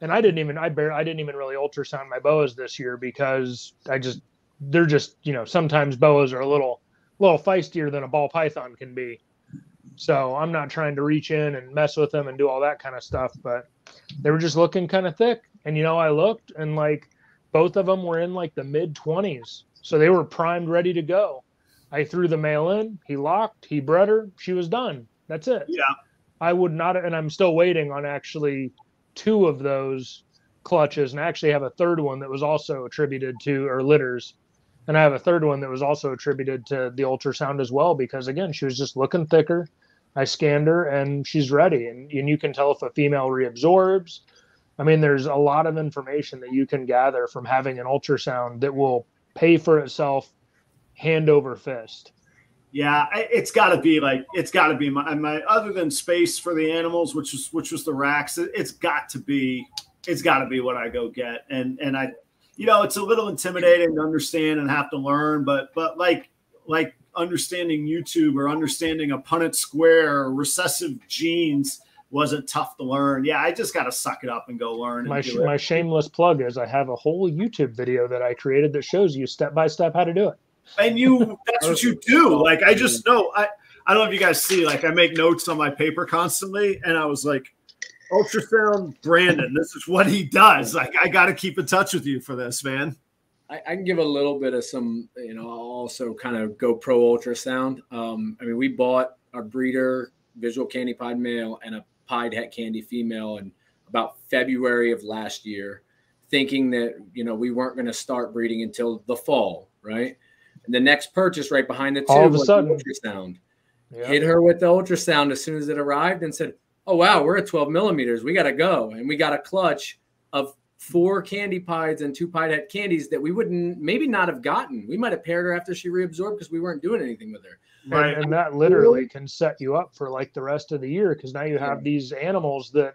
S3: and I didn't even really ultrasound my boas this year, because they're just, sometimes boas are a little feistier than a ball python can be. So I'm not trying to reach in and mess with them and do all that kind of stuff, but they were just looking kind of thick. And, I looked, and like both of them were in like the mid-20s. So they were primed, ready to go. I threw the male in, he locked, he bred her, she was done. That's it.
S1: Yeah.
S3: I would not, and I'm still waiting on actually 2 of those clutches, and I actually have a third one that was also attributed to, or litters. And I have a third one that was also attributed to the ultrasound as well, because again, she was just looking thicker. I scanned her and she's ready. And you can tell if a female reabsorbs. I mean, there's a lot of information that you can gather from having an ultrasound that will pay for itself hand over fist.
S1: Yeah, it's got to be my other than space for the animals, which was the racks. It's got to be what I go get. And I, it's a little intimidating to understand and have to learn, but like understanding YouTube or understanding a Punnett square or recessive genes wasn't tough to learn. Yeah, I just got to suck it up and go learn.
S3: My shameless plug is I have a whole YouTube video that I created that shows you step by step how to do it.
S1: And that's what you do. Like, I just know, I don't know if you guys see, like I make notes on my paper constantly, and I was like, ultrasound Brandon, this is what he does. Like, I got to keep in touch with you for this, man.
S5: I can give a little bit of some, I'll also kind of go pro ultrasound. I mean, we bought a breeder visual candy pied male and a pied het candy female in about February of last year, thinking that, we weren't going to start breeding until the fall, right? And the next purchase right behind the two
S3: all of a
S5: was
S3: sudden,
S5: ultrasound. Yep. Hit her with the ultrasound as soon as it arrived and said, oh, wow, we're at 12 millimeters. We got to go. And we got a clutch of 4 candy pieds and 2 pied het candies that we wouldn't maybe not have gotten. We might have paired her after she reabsorbed because we weren't doing anything with her.
S3: Right. And that literally can set you up for like the rest of the year, because now you have these animals that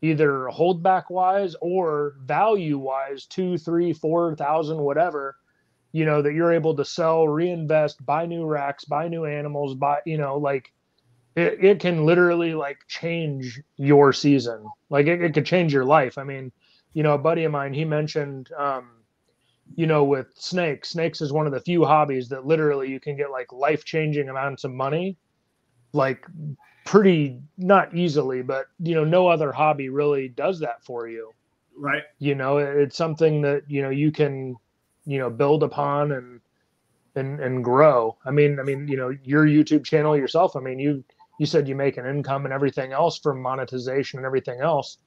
S3: either holdback wise or value wise, 2, 3, 4,000, whatever, that you're able to sell, reinvest, buy new racks, buy new animals, like it can literally like change your season. Like it could change your life. I mean, a buddy of mine, he mentioned, with snakes is one of the few hobbies that literally you can get like life-changing amounts of money, like pretty, not easily, but, no other hobby really does that for you.
S1: Right.
S3: It's something that, you can, build upon and grow. I mean, your YouTube channel yourself, I mean, you said you make an income and everything else from monetization and everything else.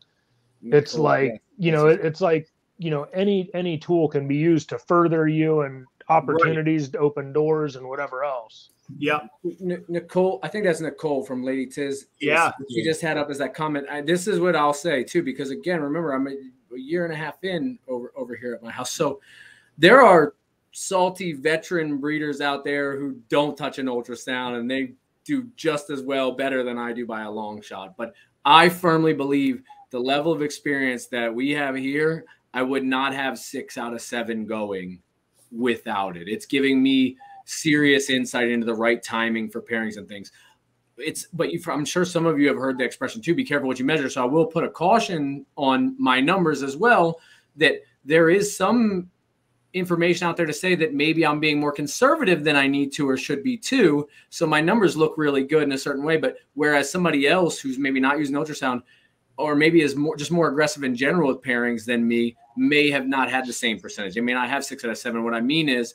S3: It's like, it's like, any tool can be used to further you, and opportunities to open doors and whatever else.
S1: Yeah.
S5: Nicole, I think that's Nicole from Lady Tiz.
S1: Yeah.
S5: She just had up as that comment. This is what I'll say too, because again, remember, I'm a year and a half in over here at my house. So there are salty veteran breeders out there who don't touch an ultrasound, and they do just as well, better than I do by a long shot. But I firmly believe the level of experience that we have here, I would not have 6 out of 7 going without it. It's giving me serious insight into the right timing for pairings and things. I'm sure some of you have heard the expression too, be careful what you measure. So I will put a caution on my numbers as well, that there is some information out there to say that maybe I'm being more conservative than I need to or should be too. So my numbers look really good in a certain way. But whereas somebody else who's maybe not using ultrasound or maybe is more aggressive in general with pairings than me may have not had the same percentage. I mean, I have 6 out of 7. What I mean is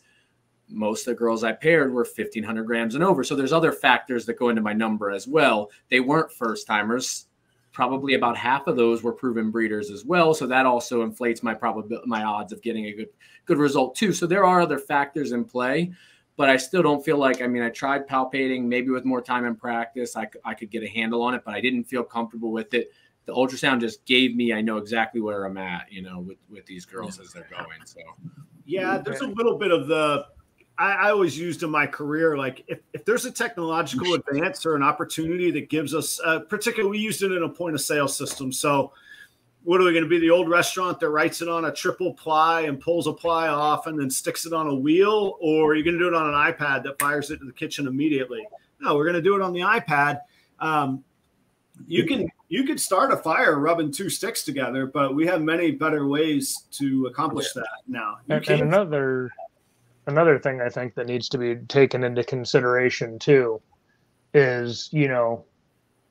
S5: most of the girls I paired were 1,500 grams and over. So there's other factors that go into my number as well. They weren't first timers. Probably about half of those were proven breeders as well. So that also inflates my odds of getting a good result too. So there are other factors in play, but I still don't feel like, I mean, I tried palpating, maybe with more time and practice, I could get a handle on it, but I didn't feel comfortable with it. The ultrasound just gave me, I know exactly where I'm at, you know, with these girls as they're going. So
S1: yeah, there's a little bit of I always used in my career, like if there's a technological advance or an opportunity that gives us, particularly we used it in a point of sale system. So what are we going to be, the old restaurant that writes it on a triple ply and pulls a ply off and then sticks it on a wheel? Or are you going to do it on an iPad that fires it to the kitchen immediately? No, we're going to do it on the iPad. You could start a fire rubbing 2 sticks together, but we have many better ways to accomplish that now.
S3: And another thing I think that needs to be taken into consideration too is, you know,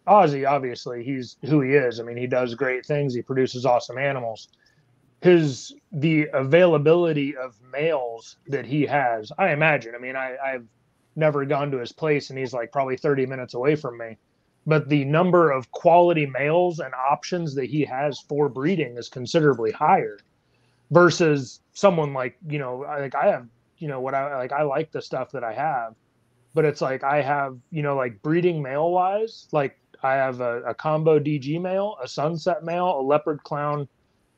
S3: Ozzy, obviously he's who he is. I mean, he does great things. He produces awesome animals. The availability of males that he has, I imagine, I mean, I've never gone to his place and he's like probably 30 minutes away from me, but the number of quality males and options that he has for breeding is considerably higher versus someone like, you know, like I have, you know, I like the stuff that I have, but it's like I have, you know, like breeding male wise, like I have a combo DG male, a sunset male, a leopard clown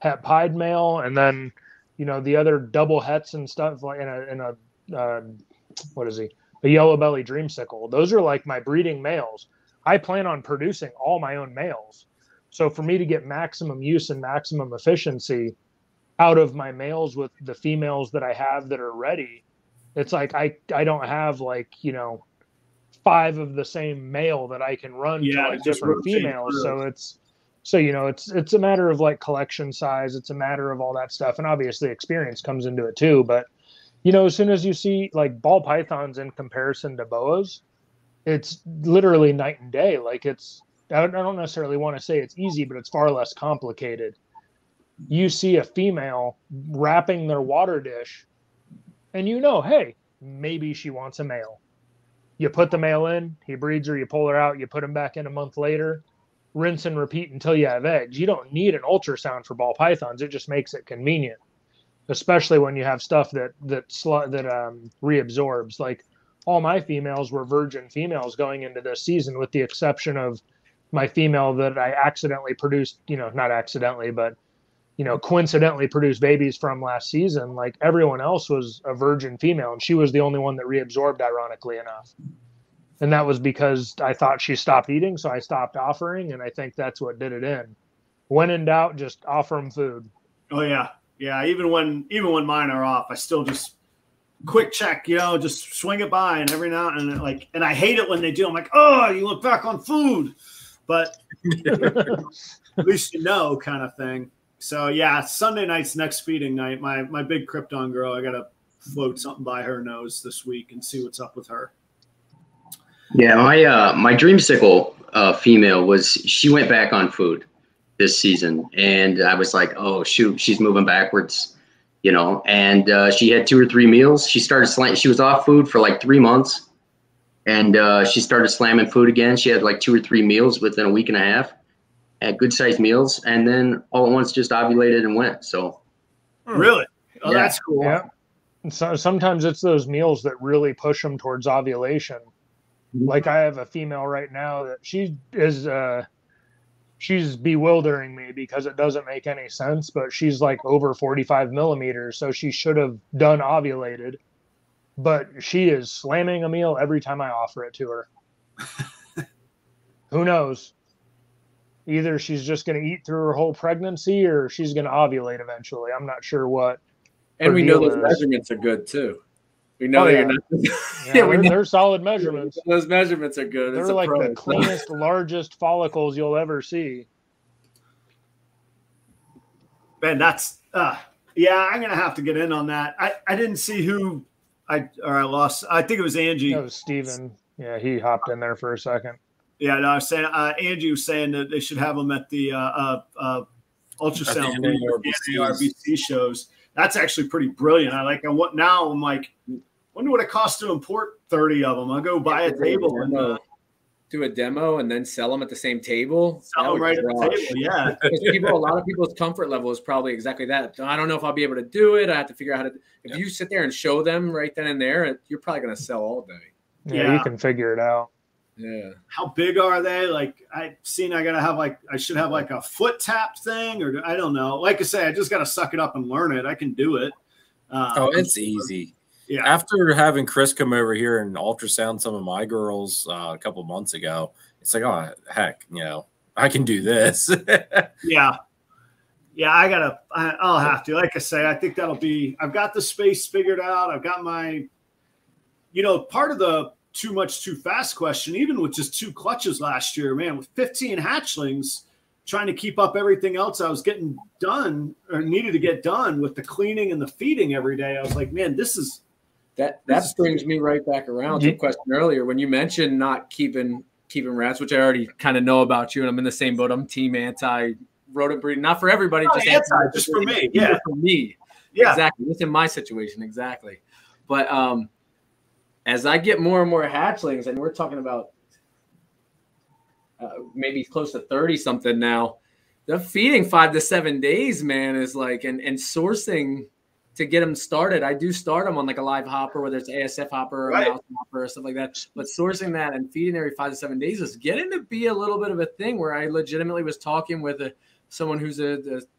S3: het pied male, and then, you know, the other double hets and stuff like in a what is he? A yellow belly dreamsicle. Those are like my breeding males. I plan on producing all my own males. So for me to get maximum use and maximum efficiency out of my males with the females that I have that are ready, it's like I don't have like, you know, 5 of the same male that I can run to like different females. So you know, it's a matter of like collection size. It's a matter of all that stuff. And obviously experience comes into it too. But, you know, as soon as you see like ball pythons in comparison to boas, it's literally night and day. Like I don't necessarily want to say it's easy, but it's far less complicated. You see a female wrapping their water dish and you know, hey, maybe she wants a male. You put the male in, he breeds her, you pull her out, you put him back in a month later, rinse and repeat until you have eggs. You don't need an ultrasound for ball pythons. It just makes it convenient, especially when you have stuff that reabsorbs. Like all my females were virgin females going into this season, with the exception of my female that I accidentally produced, you know, not accidentally, but you know, coincidentally produced babies from last season. Like everyone else was a virgin female, and she was the only one that reabsorbed, ironically enough. And that was because I thought she stopped eating, so I stopped offering, and I think that's what did it in. When in doubt, just offer them food.
S1: Oh yeah, yeah. Even when mine are off, I still just quick check, you know, just swing it by, and every now and then, like, and I hate it when they do. I'm like, oh, you look back on food, but at least you know, kind of thing. So yeah, Sunday night's next feeding night. My big Krypton girl, I gotta float something by her nose this week and see what's up with her.
S2: Yeah, my dreamsicle female she went back on food this season, and I was like, oh shoot, she's moving backwards, you know. And she had 2 or 3 meals. She started she was off food for like 3 months, and she started slamming food again. She had like 2 or 3 meals within a week and a half. Had good sized meals, and then all at once just ovulated and went. So
S1: really, oh,
S2: yeah.
S1: That's cool.
S3: Yeah. So sometimes it's those meals that really push them towards ovulation. Like I have a female right now that she's bewildering me because it doesn't make any sense, but she's like over 45 millimeters, so she should have done ovulated, but she is slamming a meal every time I offer it to her. Who knows? Either she's just going to eat through her whole pregnancy or she's going to ovulate eventually. I'm not sure what.
S5: And we know those measurements are good too. We know you're not.
S3: They're solid measurements.
S5: Those measurements are good.
S3: They're like the cleanest, largest follicles you'll ever see.
S1: Man, that's Yeah, I'm gonna have to get in on that. I didn't see who I lost. I think it was Angie.
S3: That was Steven. Yeah, he hopped in there for a second.
S1: Yeah, no, I was saying Angie was saying that they should have them at the ultrasound RBC shows. That's actually pretty brilliant. I like. I'm like, wonder what it costs to import 30 of them. I'll go buy a table and
S5: do a demo and then sell them at the same table.
S1: Sell them right at the table, yeah.
S5: Because a lot of people's comfort level is probably exactly that. I don't know if I'll be able to do it. I have to figure out how to. If you sit there and show them right then and there, you're probably going to sell all day.
S3: Yeah, you can figure it out.
S5: Yeah.
S1: How big are they? Like I should have like a foot tap thing, or I don't know. Like I say, I just got to suck it up and learn it. I can do it.
S4: It's easy.
S1: Yeah.
S4: After having Chris come over here and ultrasound some of my girls a couple months ago, it's like, oh heck, I can do this.
S1: Yeah. I'll have to. Like I say, I think I've got the space figured out. I've got my, part of the too much too fast question, even with just 2 clutches last year, man, with 15 hatchlings, trying to keep up everything else I was getting done or needed to get done with the cleaning and the feeding every day. I was like, man,
S5: that brings me right back around to a question earlier when you mentioned not keeping rats, which I already kind of know about you, and I'm in the same boat. I'm team anti-rodent breeding, not for everybody,
S1: just for me. Yeah,
S5: for me. Yeah, exactly. It's in my situation, exactly. But as I get more and more hatchlings, and we're talking about maybe close to 30 something now, the feeding 5 to 7 days, man, is like and sourcing. To get them started, I do start them on like a live hopper, whether it's ASF hopper or a mouse hopper or stuff like that. But sourcing that and feeding every 5 to 7 days is getting to be a little bit of a thing where I legitimately was talking with someone who's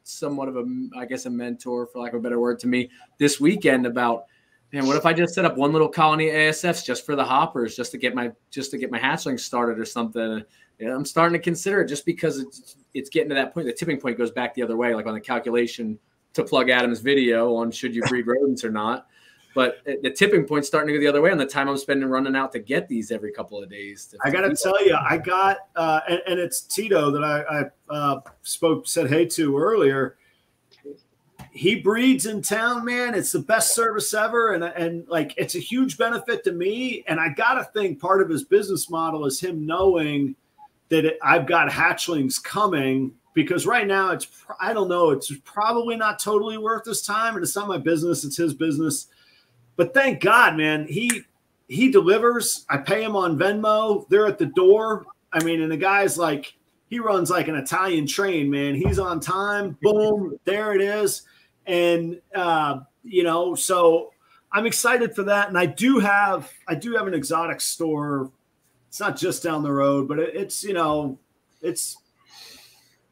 S5: somewhat of a mentor, for lack of a better word, to me this weekend about, man, what if I just set up one little colony of ASFs just for the hoppers, just to get my hatchlings started or something. I'm starting to consider it just because it's getting to that point. The tipping point goes back the other way, like on the calculation to plug Adam's video on should you breed rodents or not. But the tipping point's starting to go the other way on the time I'm spending running out to get these every couple of days.
S1: I got to tell you, I got, and it's Tito that I said hey to earlier. He breeds in town, man. It's the best service ever. And like, it's a huge benefit to me. And I got to think part of his business model is him knowing that I've got hatchlings coming. Because right now I don't know, it's probably not totally worth his time, and it's not my business, it's his business. But thank God, man, he delivers. I pay him on Venmo. They're at the door. I mean, and the guy's like, he runs like an Italian train, man. He's on time. Boom, there it is. And so I'm excited for that. And I do have an exotic store. It's not just down the road, but it's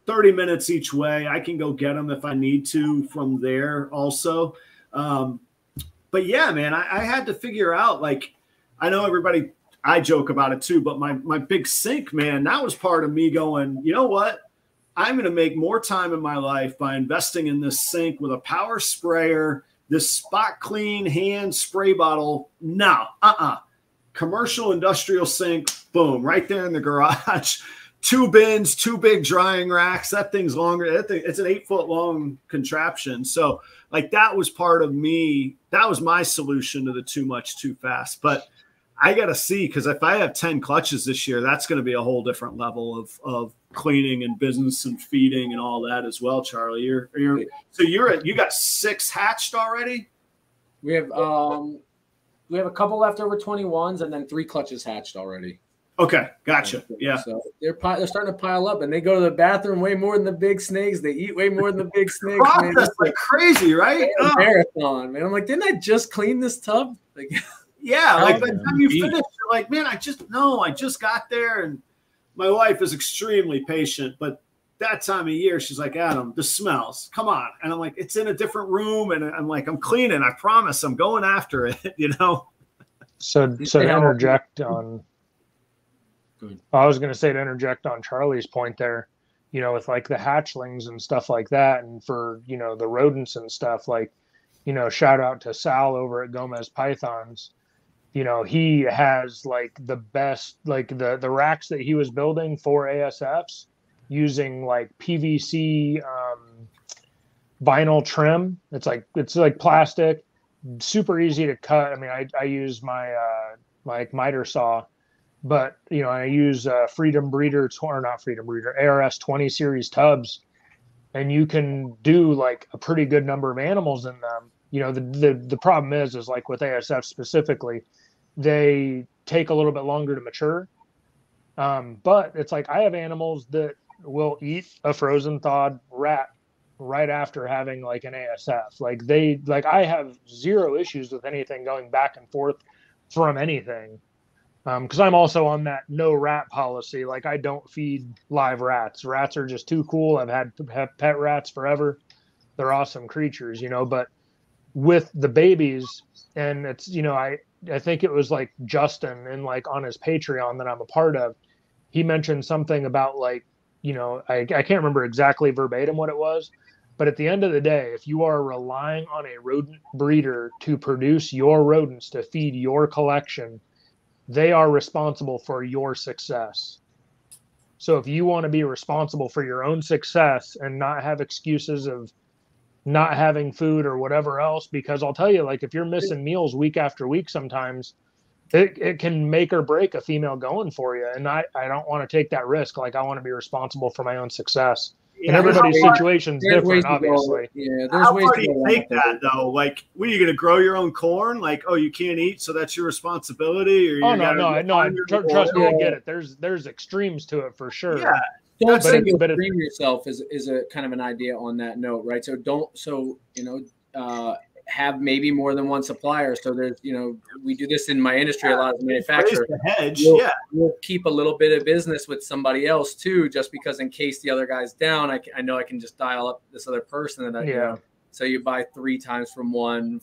S1: 30 minutes each way. I can go get them if I need to from there also. But yeah, man, I had to figure out, like, I know everybody, I joke about it too, but my big sink, man, that was part of me going, you know what? I'm going to make more time in my life by investing in this sink with a power sprayer, this spot clean hand spray bottle. No, commercial industrial sink, boom, right there in the garage. 2 bins, 2 big drying racks. That thing's longer. It's an 8-foot long contraption. So like that was part of me. That was my solution to the too much, too fast. But I got to see, because if I have 10 clutches this year, that's going to be a whole different level of cleaning and business and feeding and all that as well, Charlie. You got 6 hatched already?
S5: We have a couple left over 21s and then 3 clutches hatched already.
S1: Okay, gotcha. Yeah,
S5: so they're starting to pile up, and they go to the bathroom way more than the big snakes. They eat way more than the big snakes.
S1: Man. That's like crazy, right?
S5: Marathon, man. I'm like, didn't I just clean this tub? Like,
S1: yeah, like by the time you finish, you're like, man, I just got there. And my wife is extremely patient, but that time of year, she's like, Adam, the smells, come on. And I'm like, it's in a different room, and I'm like, I'm cleaning. I promise, I'm going after it.
S3: So to interject on. I was going to say, to interject on Charlie's point there, with like the hatchlings and stuff like that, and for, the rodents and stuff, like, shout out to Sal over at Gomez Pythons. He has like the best, like the racks that he was building for ASFs using like PVC, vinyl trim. It's like plastic, super easy to cut. I mean, I use my like miter saw, but you know, I use Freedom Breeder, or not Freedom Breeder, ARS 20 series tubs, and you can do like a pretty good number of animals in them. You know, the problem is like with ASF specifically, they take a little bit longer to mature. But it's like I have animals that will eat a frozen thawed rat right after having like an ASF. Like I have zero issues with anything going back and forth from anything. Because I'm also on that no rat policy. Like I don't feed live rats. Rats are just too cool. I've had pet rats forever. They're awesome creatures, you know, but with the babies, and it's, you know, I think it was like Justin and like on his Patreon that I'm a part of, he mentioned something about like, you know, I can't remember exactly verbatim what it was, but at the end of the day, if you are relying on a rodent breeder to produce your rodents to feed your collection, they are responsible for your success. So if you want to be responsible for your own success and not have excuses of not having food or whatever else, because I'll tell you, like if you're missing meals week after week, sometimes it can make or break a female going for you. And I don't want to take that risk. Like I want to be responsible for my own success. Yeah, and everybody's situation's different, obviously.
S1: Yeah, there's ways to take that though. Like, what are you going to grow your own corn? Like, oh, you can't eat, so that's your responsibility. Or
S3: trust me, I get it. There's extremes to it for sure.
S5: Yeah, don't extreme yourself is a kind of an idea on that note, right? So have maybe more than one supplier. So there's, you know, we do this in my industry a lot as a manufacturer. We'll keep a little bit of business with somebody else too, just because in case the other guy's down, I know I can just dial up this other person. And you know, so you buy 3 times from one,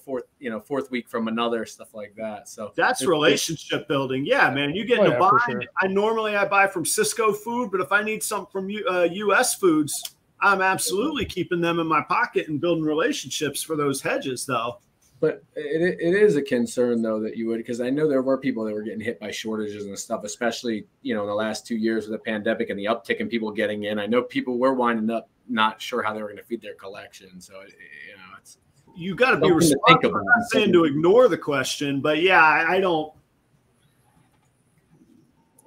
S5: fourth week from another, stuff like that. So
S1: that's relationship building. Yeah, man, you get in a bind. Sure. I buy from Cisco food, but if I need something from US foods, I'm absolutely keeping them in my pocket and building relationships for those hedges, though.
S5: But it is a concern, though, that you would, because I know there were people that were getting hit by shortages and stuff, especially, you know, in the last 2 years of the pandemic and the uptick in people getting in. I know people were winding up not sure how they were going to feed their collection. So, you know, it's
S1: you got to be responsible. I'm not saying to ignore the question, but yeah,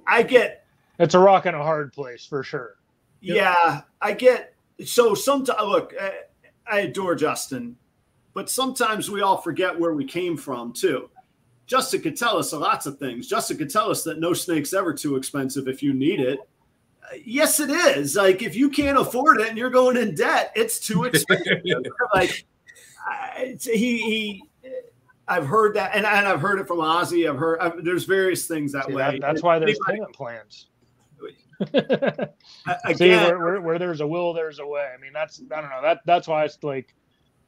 S1: I get
S3: it's a rock and a hard place for sure.
S1: Yeah, I get. So sometimes, look, I adore Justin, but sometimes we all forget where we came from too. Justin could tell us lots of things. Justin could tell us that no snake's ever too expensive if you need it. Yes, it is. Like if you can't afford it and you're going in debt, it's too expensive. Like I've heard that, and I've heard it from Ozzy. There's various things that way.
S3: That's why there's payment plans. Again, see, where there's a will, there's a way. I mean, I don't know. That's why it's like,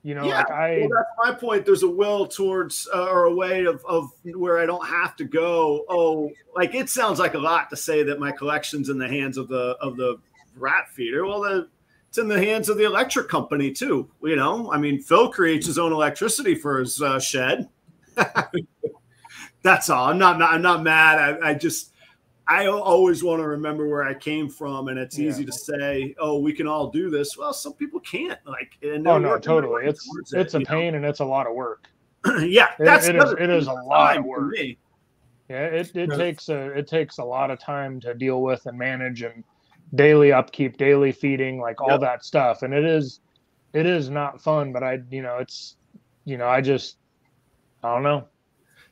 S3: you know, like
S1: that's my point. There's a will towards or a way of where I don't have to go. Oh, like it sounds like a lot to say that my collection's in the hands of the rat feeder. Well, it's in the hands of the electric company too. You know, I mean, Phil creates his own electricity for his shed. That's all. I'm not mad. I always want to remember where I came from, and it's easy to say, "Oh, we can all do this." Well, some people can't. Like, and
S3: no, totally. It's a pain and it's a lot of work.
S1: Yeah,
S3: it is a lot of work. Yeah, it takes a lot of time to deal with and manage, and daily upkeep, daily feeding, like all that stuff. And it is not fun. But I don't know.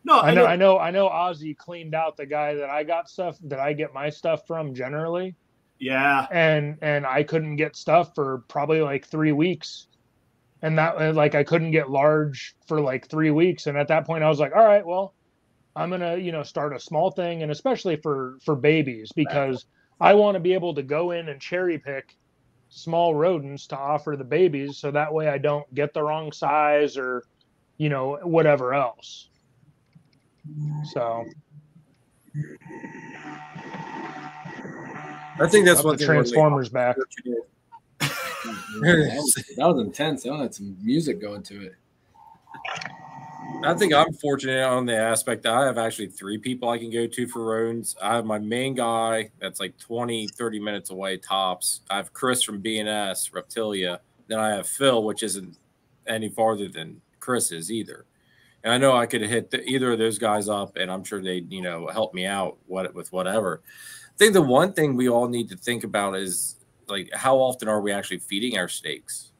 S1: No,
S3: I know Ozzy cleaned out the guy that I get my stuff from generally.
S1: Yeah.
S3: And I couldn't get stuff for probably like 3 weeks. And that, like, I couldn't get large for like 3 weeks. And at that point I was like, all right, well, I'm going to, start a small thing. And especially for babies, because I want to be able to go in and cherry pick small rodents to offer the babies. So that way I don't get the wrong size or, whatever else. So
S4: I think that's what
S3: the Transformers back.
S5: That was intense. I had some music going to it.
S4: I think I'm fortunate on the aspect that I have actually 3 people I can go to for rodents. I have my main guy that's like 20, 30 minutes away tops. I have Chris from B&S Reptilia, then I have Phil, which isn't any farther than Chris is either. And I know I could hit either of those guys up, and I'm sure they'd, you know, help me out with whatever. I think the one thing we all need to think about is, like, how often are we actually feeding our snakes?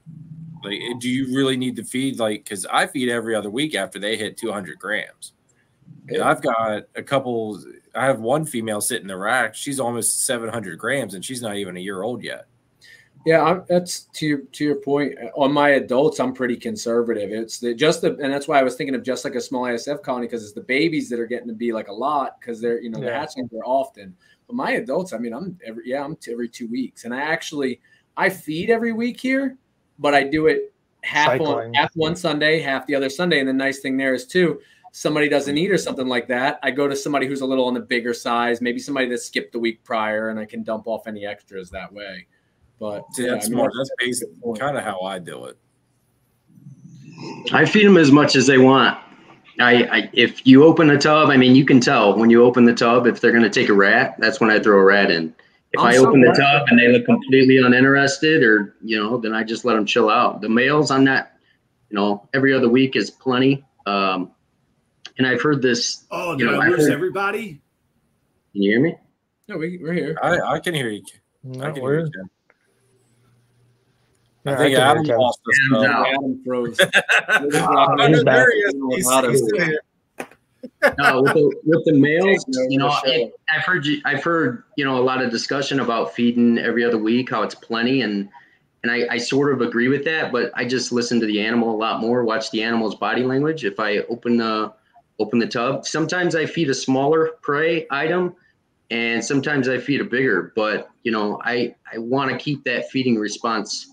S4: Like, do you really need to feed? Like, because I feed every other week after they hit 200 grams. And I've got a couple. I have one female sitting in the rack. She's almost 700 grams, and she's not even a year old yet.
S5: Yeah, that's to your point. On my adults, I'm pretty conservative. It's and that's why I was thinking of just like a small ASF colony, because it's the babies that are getting to be like a lot, because they're, you know, the hatchlings are often. But my adults, I mean, I'm every 2 weeks, and I feed every week here, but I do it half one Sunday, half the other Sunday. And the nice thing there is too, somebody doesn't eat or something like that, I go to somebody who's a little on the bigger size, maybe somebody that skipped the week prior, and I can dump off any extras that way. But
S4: see, that's smart. That's basically kind of how I do it.
S2: I feed them as much as they want. If you open a tub, I mean, you can tell when you open the tub if they're going to take a rat. That's when I throw a rat in. If I open the tub and they look completely uninterested, or, you know, then I just let them chill out. The males, I'm not, you know, every other week is plenty. And I've heard this.
S1: Oh, did I lose everybody?
S2: Can you hear me?
S5: No, we're here.
S4: I can hear you.
S6: No,
S4: I can hear you.
S6: Yeah,
S4: I think Adam lost us.
S5: Adam froze.
S6: He's back.
S2: No, with the males, you know, I've heard, you know, a lot of discussion about feeding every other week, how it's plenty, and I sort of agree with that, but I just listen to the animal a lot more, watch the animal's body language. If I open the tub, sometimes I feed a smaller prey item, and sometimes I feed a bigger, but, you know, I want to keep that feeding response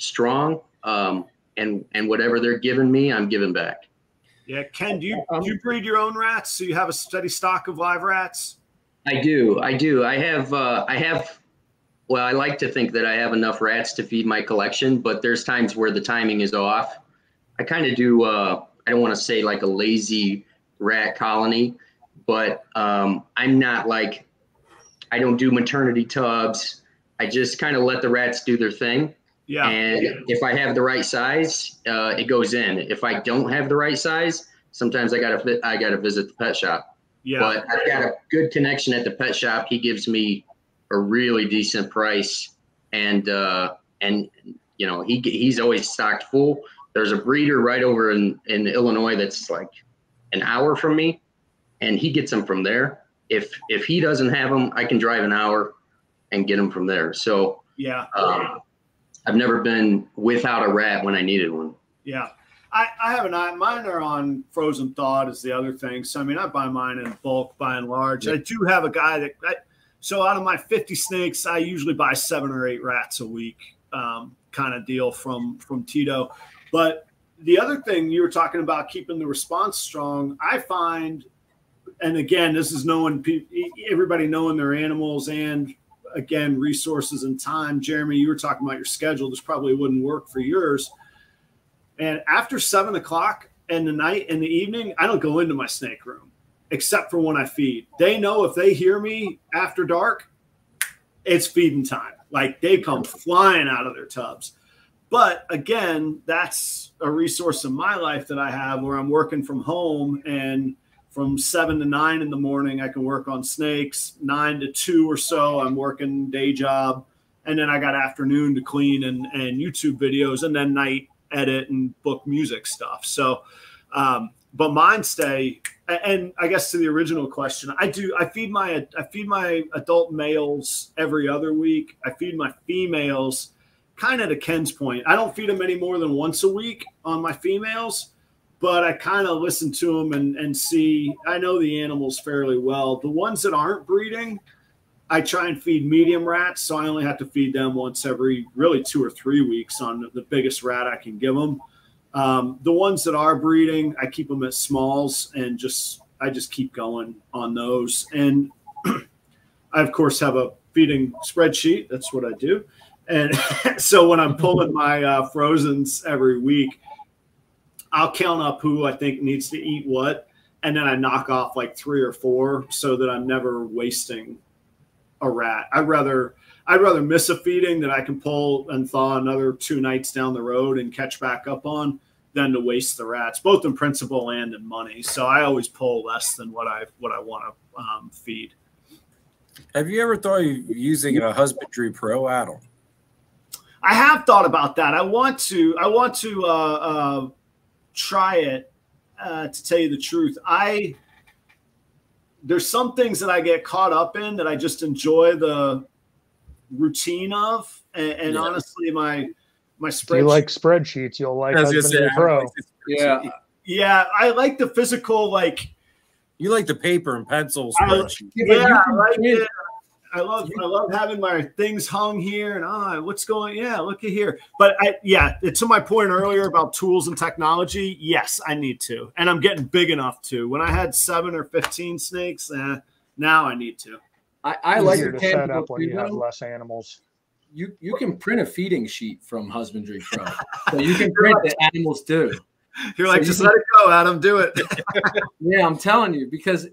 S2: strong, and whatever they're giving me, I'm giving back.
S1: Yeah, Ken, do you breed your own rats? So you have a steady stock of live rats?
S2: I do. I have. Well, I like to think that I have enough rats to feed my collection, but there's times where the timing is off. I kind of do. I don't want to say like a lazy rat colony, but I'm not like, I don't do maternity tubs. I just kind of let the rats do their thing. Yeah. And if I have the right size, it goes in. If I don't have the right size, sometimes I gotta visit the pet shop. Yeah. But I've got a good connection at the pet shop. He gives me a really decent price, and you know, he's always stocked full. There's a breeder right over in Illinois that's like an hour from me, and he gets them from there. If he doesn't have them, I can drive an hour and get them from there. So yeah. I've never been without a rat when I needed one.
S1: Yeah. I have mine are on frozen thawed is the other thing. So, I mean, I buy mine in bulk by and large. Yeah. I do have a guy so out of my 50 snakes, I usually buy 7 or 8 rats a week, kind of deal from Tito. But the other thing you were talking about, keeping the response strong, I find, and again, this is everybody knowing their animals and, again, resources and time. Jeremy, you were talking about your schedule. This probably wouldn't work for yours. And after 7 o'clock in the evening, I don't go into my snake room except for when I feed. They know if they hear me after dark, it's feeding time. Like, they come flying out of their tubs. But again, that's a resource in my life that I have where I'm working from home, and from 7 to 9 in the morning, I can work on snakes. 9 to 2 or so, I'm working day job. And then I got afternoon to clean and YouTube videos, and then night edit and book music stuff. So, but mine stay. And I guess to the original question, I feed my adult males every other week. I feed my females kind of to Ken's point. I don't feed them any more than once a week on my females. But I kind of listen to them and see, I know the animals fairly well. The ones that aren't breeding, I try and feed medium rats. So I only have to feed them once every really 2 or 3 weeks on the biggest rat I can give them. The ones that are breeding, I keep them at smalls, and I just keep going on those. And I, of course, have a feeding spreadsheet. That's what I do. And so when I'm pulling my frozens every week, I'll count up who I think needs to eat what, and then I knock off like 3 or 4 so that I'm never wasting a rat. I I'd rather miss a feeding that I can pull and thaw another 2 nights down the road and catch back up on than to waste the rats, both in principle and in money. So I always pull less than what I want to feed.
S4: Have you ever thought of using a Husbandry Pro, Adam?
S1: I have thought about that. I want to try it. To tell you the truth, there's some things that I get caught up in that I just enjoy the routine of, and honestly, my spreadsheet.
S7: You like spreadsheets? You'll like Husbandry Pro.
S1: Yeah, I like the physical, like.
S4: You like the paper and pencil spreadsheet.
S1: I like it. I love having my things hung here and what's going. Yeah, look at here. But to my point earlier about tools and technology, yes, I need to, and I'm getting big enough to. When I had 7 or 15 snakes, now I need to.
S5: I like
S7: to set up when you have less animals.
S5: You can print a feeding sheet from Husbandry Pro, so you can print the animals too.
S1: You're like, just let it go, Adam. Do it.
S5: Yeah, I'm telling you, because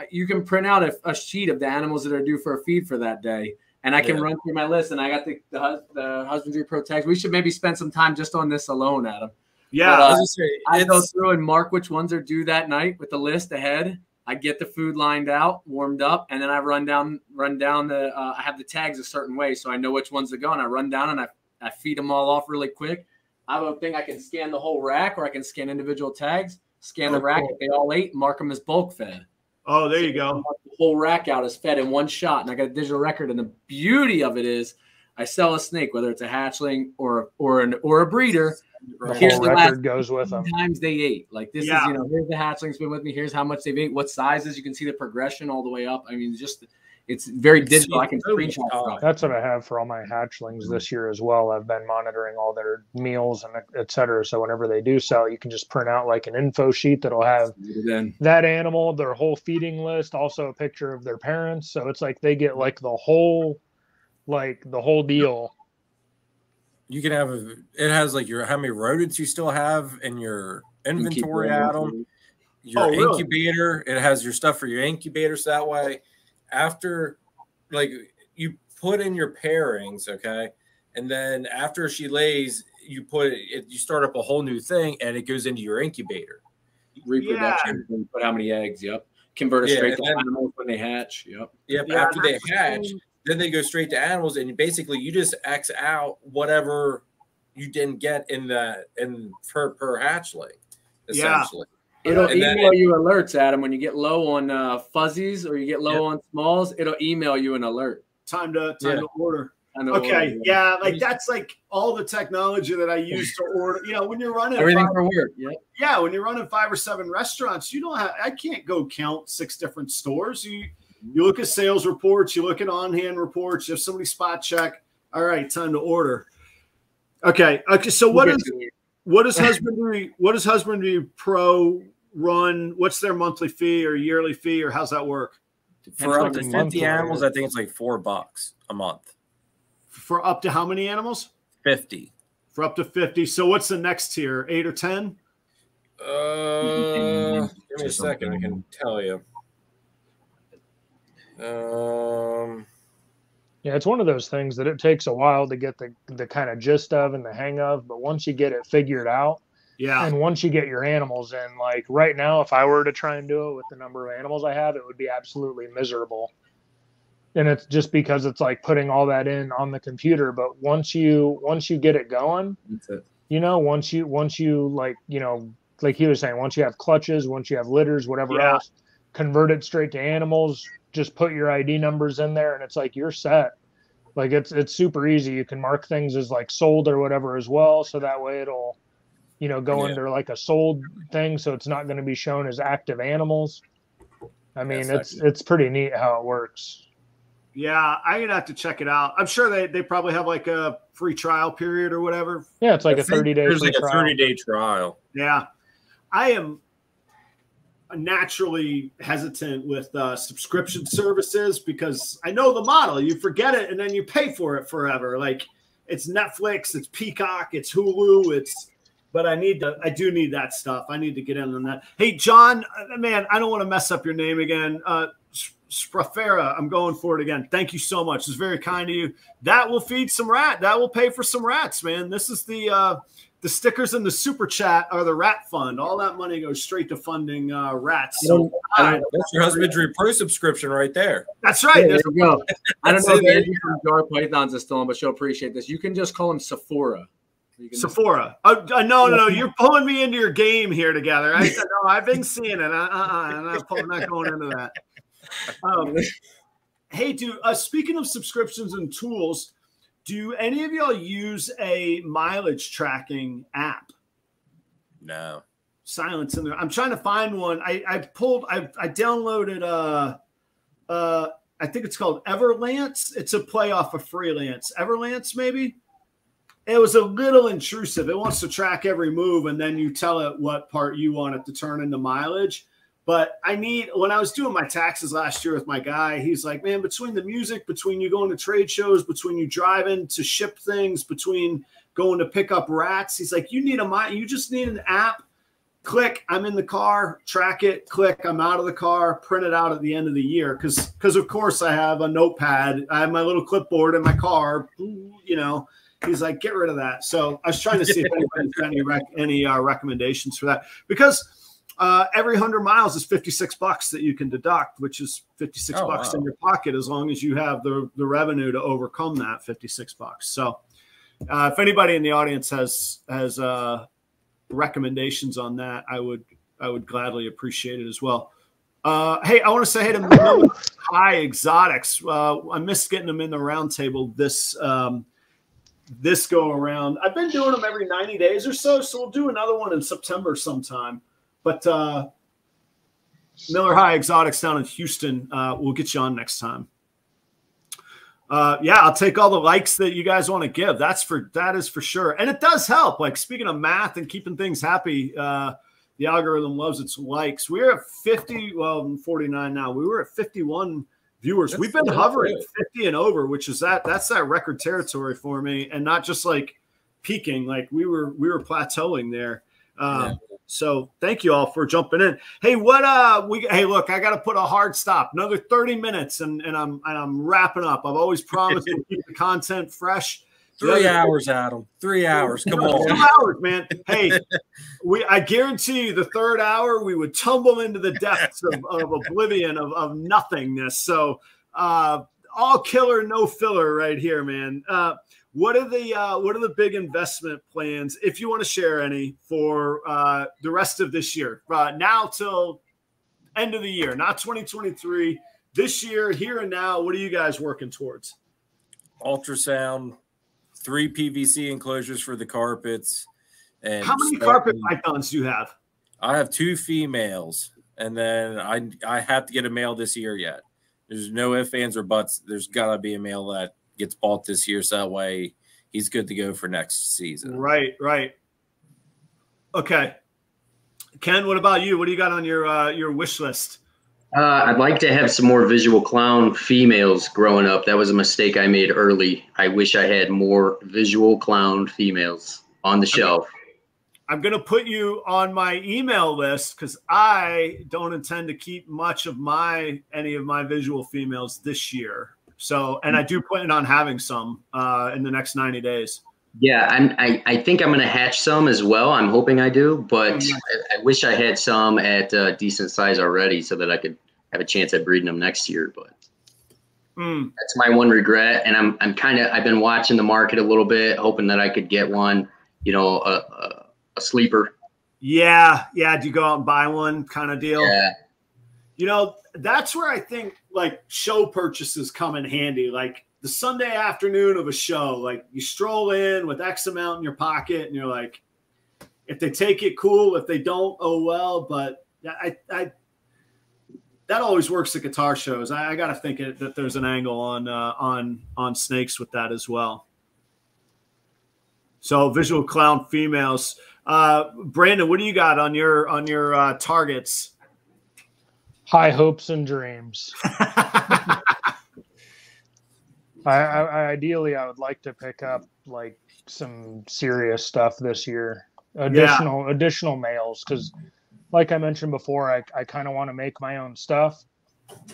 S5: you can print out a sheet of the animals that are due for a feed for that day, and I can run through my list. And I got the Husbandry Pro tags. We should maybe spend some time just on this alone, Adam.
S1: Yeah,
S5: but, I go through and mark which ones are due that night with the list ahead. I get the food lined out, warmed up, and then I run down the. I have the tags a certain way, so I know which ones to go, and I run down and I feed them all off really quick. I have a thing I can scan the whole rack, or I can scan individual tags, scan the rack if they all ate, mark them as bulk fed.
S1: Oh, there you go.
S5: The whole rack out is fed in one shot, and I got a digital record. And the beauty of it is, I sell a snake, whether it's a hatchling or a breeder.
S7: The whole record goes with them.
S5: Times they ate. Like this is, here's the hatchling's been with me. Here's how much they've ate. What sizes? You can see the progression all the way up. I mean, it's very digital. I can screenshot.
S7: That's what I have for all my hatchlings this year as well. I've been monitoring all their meals and et cetera. So whenever they do sell, you can just print out like an info sheet that'll have that animal, their whole feeding list, also a picture of their parents. So it's like they get like the whole deal.
S4: You can have it has like how many rodents you still have in your inventory, Adam. Your incubator, it has your stuff for your incubator. So that way, after like you put in your pairings, okay, and then after she lays, you start up a whole new thing, and it goes into your incubator.
S5: Reproduction, put how many eggs, convert it straight to animals when they hatch.
S4: After they hatch, then they go straight to animals, and basically you just X out whatever you didn't get per hatchling, essentially.
S5: It'll email you alerts, Adam, when you get low on fuzzies or you get low on smalls. It'll email you an alert.
S1: Time to order. Okay, like that's like all the technology that I use to order. When you're running
S5: everything for work.
S1: Yeah, when you're running 5 or 7 restaurants, I can't go count 6 different stores. You look at sales reports, you look at on-hand reports. You have somebody spot check. All right, time to order. Okay. So what does Husbandry Pro run? What's their monthly fee or yearly fee, or how's that work?
S4: For up to 50 animals, I think it's like $4 a month.
S1: For up to how many animals?
S4: 50.
S1: For up to 50. So what's the next tier? 8 or 10?
S4: Give me a second. I can tell you.
S7: Yeah, it's one of those things that it takes a while to get the kind of gist of and the hang of, but once you get it figured out, and once you get your animals in, like right now, if I were to try and do it with the number of animals I have, it would be absolutely miserable. And it's just because it's like putting all that in on the computer. But once you get it going, that's it. Once you like he was saying, once you have clutches, once you have litters, whatever else, convert it straight to animals. Just put your ID numbers in there, and it's like you're set. Like it's super easy. You can mark things as like sold or whatever as well, so that way it'll, go under like a sold thing, so it's not going to be shown as active animals. I mean, it's pretty neat how it works.
S1: Yeah, I'm gonna have to check it out. I'm sure they probably have like a free trial period or whatever.
S7: Yeah, it's like a 30-day.
S4: There's like a 30-day trial.
S1: Yeah, I am naturally hesitant with subscription services because I know the model. You forget it and then you pay for it forever. Like it's Netflix, it's Peacock, it's Hulu, but I do need that stuff. I need to get in on that. Hey, John, man, I don't want to mess up your name again. Sprafera, I'm going for it again. Thank you so much. It's very kind of you. That will feed some rat. That will pay for some rats, man. This is the stickers and the super chat are the rat fund. All that money goes straight to funding rats. So
S4: that's your Husbandry Pro subscription right there.
S1: That's right.
S5: There you go. I don't know if Angie from Jar Pythons is still on, but she'll appreciate this. You can just call him Sephora.
S1: Sephora. No. You're pulling me into your game here together. I said, no, I've been seeing it. I'm not going into that. Hey, dude, speaking of subscriptions and tools, do any of y'all use a mileage tracking app?
S4: No.
S1: Silence in there. I'm trying to find one. I downloaded I think it's called Everlance. It's a play off of Freelance. Everlance, maybe? It was a little intrusive. It wants to track every move, and then you tell it what part you want it to turn into mileage. But when I was doing my taxes last year with my guy, he's like, man, between the music, between you going to trade shows, between you driving to ship things, between going to pick up rats, he's like, you just need an app. Click, I'm in the car, track it, click, I'm out of the car, print it out at the end of the year. Because of course I have a notepad. I have my little clipboard in my car, He's like, get rid of that. So I was trying to see if anybody's got any recommendations for that, because every 100 miles is $56 that you can deduct, which is $56 in your pocket as long as you have the revenue to overcome that $56. So if anybody in the audience has recommendations on that, I would gladly appreciate it as well. Hey, I want to say hey to Miller High Exotics. I missed getting them in the roundtable this go around. I've been doing them every 90 days or so we'll do another one in September sometime. But Miller High Exotics down in Houston, we'll get you on next time. Yeah, I'll take all the likes that you guys want to give. That is for sure. And it does help. Like, speaking of math and keeping things happy, the algorithm loves its likes. We're at 50, 49 now. We were at 51 viewers. We've been hovering 50 and over, which is that's that record territory for me, and not just like peaking. Like we were plateauing there. So thank you all for jumping in. Hey, hey, look, I got to put a hard stop. Another 30 minutes, and I'm wrapping up. I've always promised to keep the content fresh.
S4: 3 hours, Adam. 3 hours. Come on.
S1: 2 hours, man. Hey, I guarantee you the third hour we would tumble into the depths of oblivion of nothingness. So all killer, no filler right here, man. What are the big investment plans, if you want to share any, for the rest of this year? Now till end of the year, not 2023. This year, here and now, what are you guys working towards?
S4: Ultrasound, 3 PVC enclosures for the carpets. And
S1: how many carpet pythons do you have?
S4: I have 2 females, and then I have to get a male this year yet. There's no ifs, ands, or buts. There's got to be a male that gets bought this year, so that way he's good to go for next season.
S1: Right. Okay. Ken, what about you? What do you got on your wish list?
S2: I'd like to have some more visual clown females growing up. That was a mistake I made early. I wish I had more visual clown females on the shelf.
S1: I'm going to put you on my email list because I don't intend to keep much of any of my visual females this year. So, and I do plan on having some in the next 90 days.
S2: Yeah, I think I'm going to hatch some as well. I'm hoping I do, but I wish I had some at a decent size already so that I could have a chance at breeding them next year. But that's my one regret. And I've been watching the market a little bit, hoping that I could get one, a sleeper.
S1: Yeah. Do you go out and buy one kind of deal?
S2: Yeah.
S1: That's where I think like show purchases come in handy. Like the Sunday afternoon of a show, like you stroll in with X amount in your pocket and you're like, if they take it, cool. If they don't, oh well. But that always works at guitar shows. I got to think that there's an angle on snakes with that as well. So visual clown females. Brandon, what do you got on your targets?
S7: High hopes and dreams. Ideally, I would like to pick up like some serious stuff this year. Additional males, because like I mentioned before, I kind of want to make my own stuff.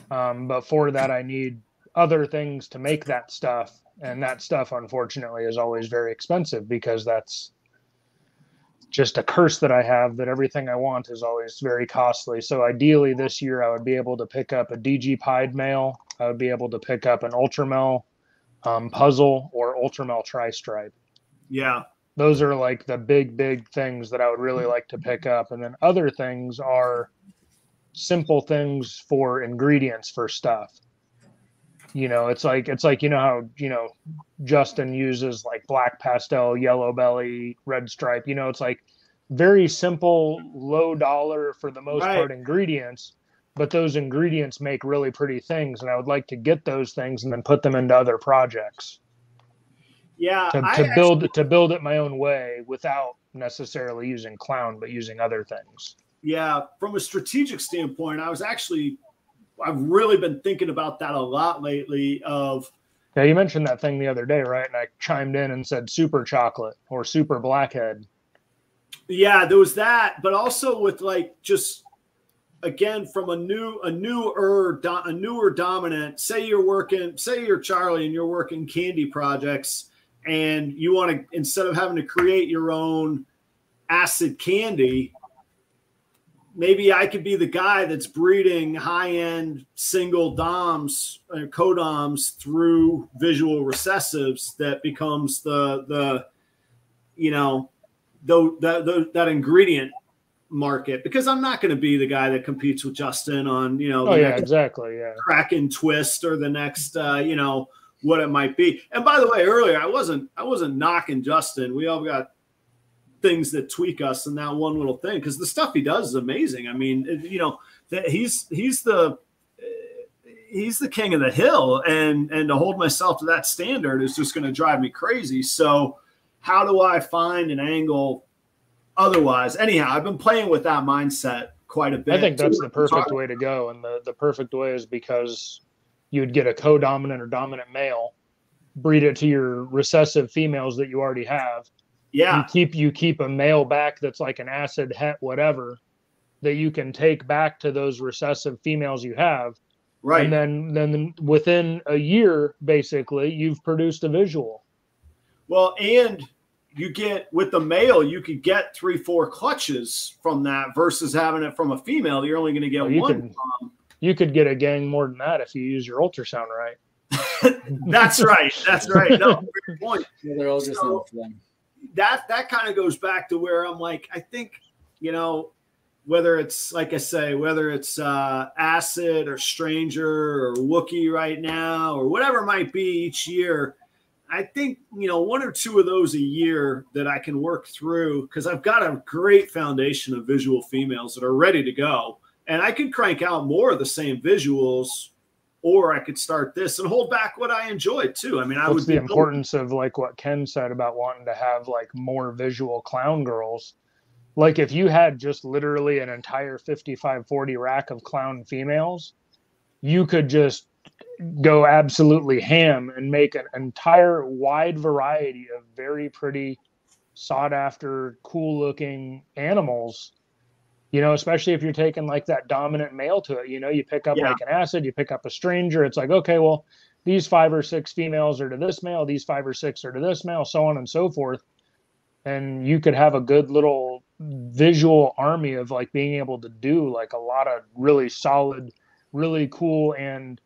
S7: But for that, I need other things to make that stuff. And that stuff, unfortunately, is always very expensive because that's just a curse that I have, that everything I want is always very costly. So ideally this year I would be able to pick up a DG pied male. I would be able to pick up an Ultramel puzzle or Ultramel tri-stripe.
S1: Yeah.
S7: Those are like the big things that I would really like to pick up. And then other things are simple things for ingredients for stuff. It's like, you know how, Justin uses like black pastel, yellow belly, red stripe, it's like very simple, low dollar for the most part ingredients, but those ingredients make really pretty things. And I would like to get those things and then put them into other projects.
S1: Yeah.
S7: To build it my own way without necessarily using clown, but using other things.
S1: Yeah. From a strategic standpoint, I've really been thinking about that a lot lately
S7: Yeah, you mentioned that thing the other day, right? And I chimed in and said super chocolate or super blackhead.
S1: Yeah, there was that, but also with like just again from a newer dominant. Say you're Charlie and you're working candy projects, and you want to, instead of having to create your own acid candy, maybe I could be the guy that's breeding high-end single doms or codoms through visual recessives that becomes that ingredient market, because I'm not going to be the guy that competes with Justin on,
S7: exactly. Yeah.
S1: Kraken twist or the next, what it might be. And by the way, earlier, I wasn't knocking Justin. We all got things that tweak us in that one little thing, because the stuff he does is amazing. I mean, that he's the king of the hill, and to hold myself to that standard is just going to drive me crazy. So how do I find an angle otherwise? Anyhow, I've been playing with that mindset quite a bit.
S7: I think that's the perfect way to go. And the perfect way is because you would get a co-dominant or dominant male, breed it to your recessive females that you already have.
S1: Yeah.
S7: You keep a male back that's like an acid het, whatever, that you can take back to those recessive females you have.
S1: Right.
S7: And then within a year, basically, you've produced a visual.
S1: Well, and you get with the male, you could get 3-4 clutches from that versus having it from a female. You're only going to get one.
S7: You could get a gang more than that if you use your ultrasound right.
S1: That's right. That's right. No, great point.
S5: Yeah, they're all just for them.
S1: That kind of goes back to where I'm like, I think, whether it's, like I say, whether it's acid or stranger or Wookiee right now or whatever it might be each year, I think, 1 or 2 of those a year that I can work through, because I've got a great foundation of visual females that are ready to go. And I could crank out more of the same visuals, or I could start this and hold back what I enjoyed too. I mean,
S7: what's the importance of like what Ken said about wanting to have like more visual clown girls? Like if you had just literally an entire 5540 rack of clown females, you could just go absolutely ham and make an entire wide variety of very pretty, sought after, cool looking animals. Especially if you're taking like that dominant male to it, you pick up like an acid, you pick up a stranger. It's like, okay, well, these 5 or 6 females are to this male, these 5 or 6 are to this male, so on and so forth. And you could have a good little visual army of like being able to do like a lot of really solid, really cool and,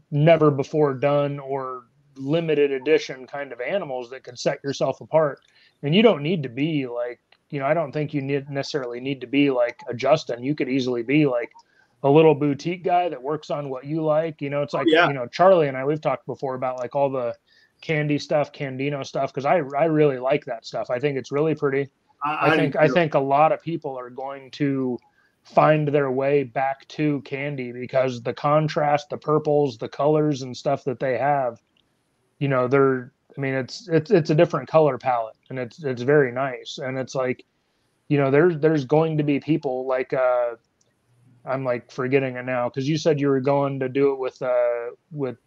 S7: never before done or limited edition kind of animals that could set yourself apart. And you don't need to be like, I don't think you necessarily need to be like a Justin. You could easily be like a little boutique guy that works on what you like. It's like, Charlie and I, we've talked before about like all the candy stuff, Candino stuff, because I really like that stuff. I think it's really pretty. I think a lot of people are going to find their way back to candy because the contrast, the purples, the colors and stuff that they have, it's a different color palette and it's very nice. And it's like, there's going to be people like, I'm like forgetting it now, because you said you were going to do it with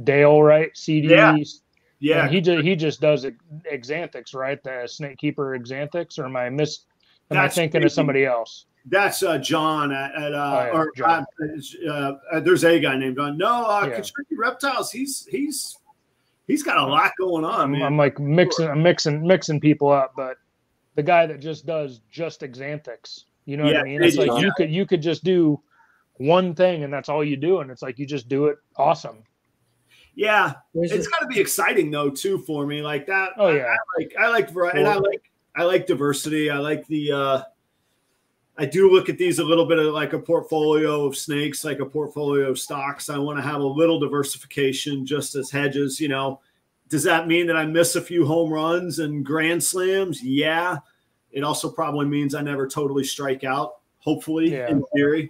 S7: Dale, right? CD. Yeah. And he just does Xanthics, right? The Snake Keeper Xanthics, or am I thinking of somebody else?
S1: That's John at
S7: John.
S1: There's a guy named John. No, Constricted Reptiles. He's got a lot going on.
S7: I'm like mixing people up, but the guy that just does just Xanthics, you know what I mean? It's like you could just do one thing and that's all you do, and it's like you just do it awesome.
S1: Yeah, it's got to be exciting though too for me, like that.
S7: Oh yeah,
S1: I like variety, and I like diversity. I like the. I do look at these a little bit of like a portfolio of snakes, like a portfolio of stocks. I want to have a little diversification, just as hedges. You know, does that mean that I miss a few home runs and grand slams? Yeah. It also probably means I never totally strike out. Hopefully, in theory.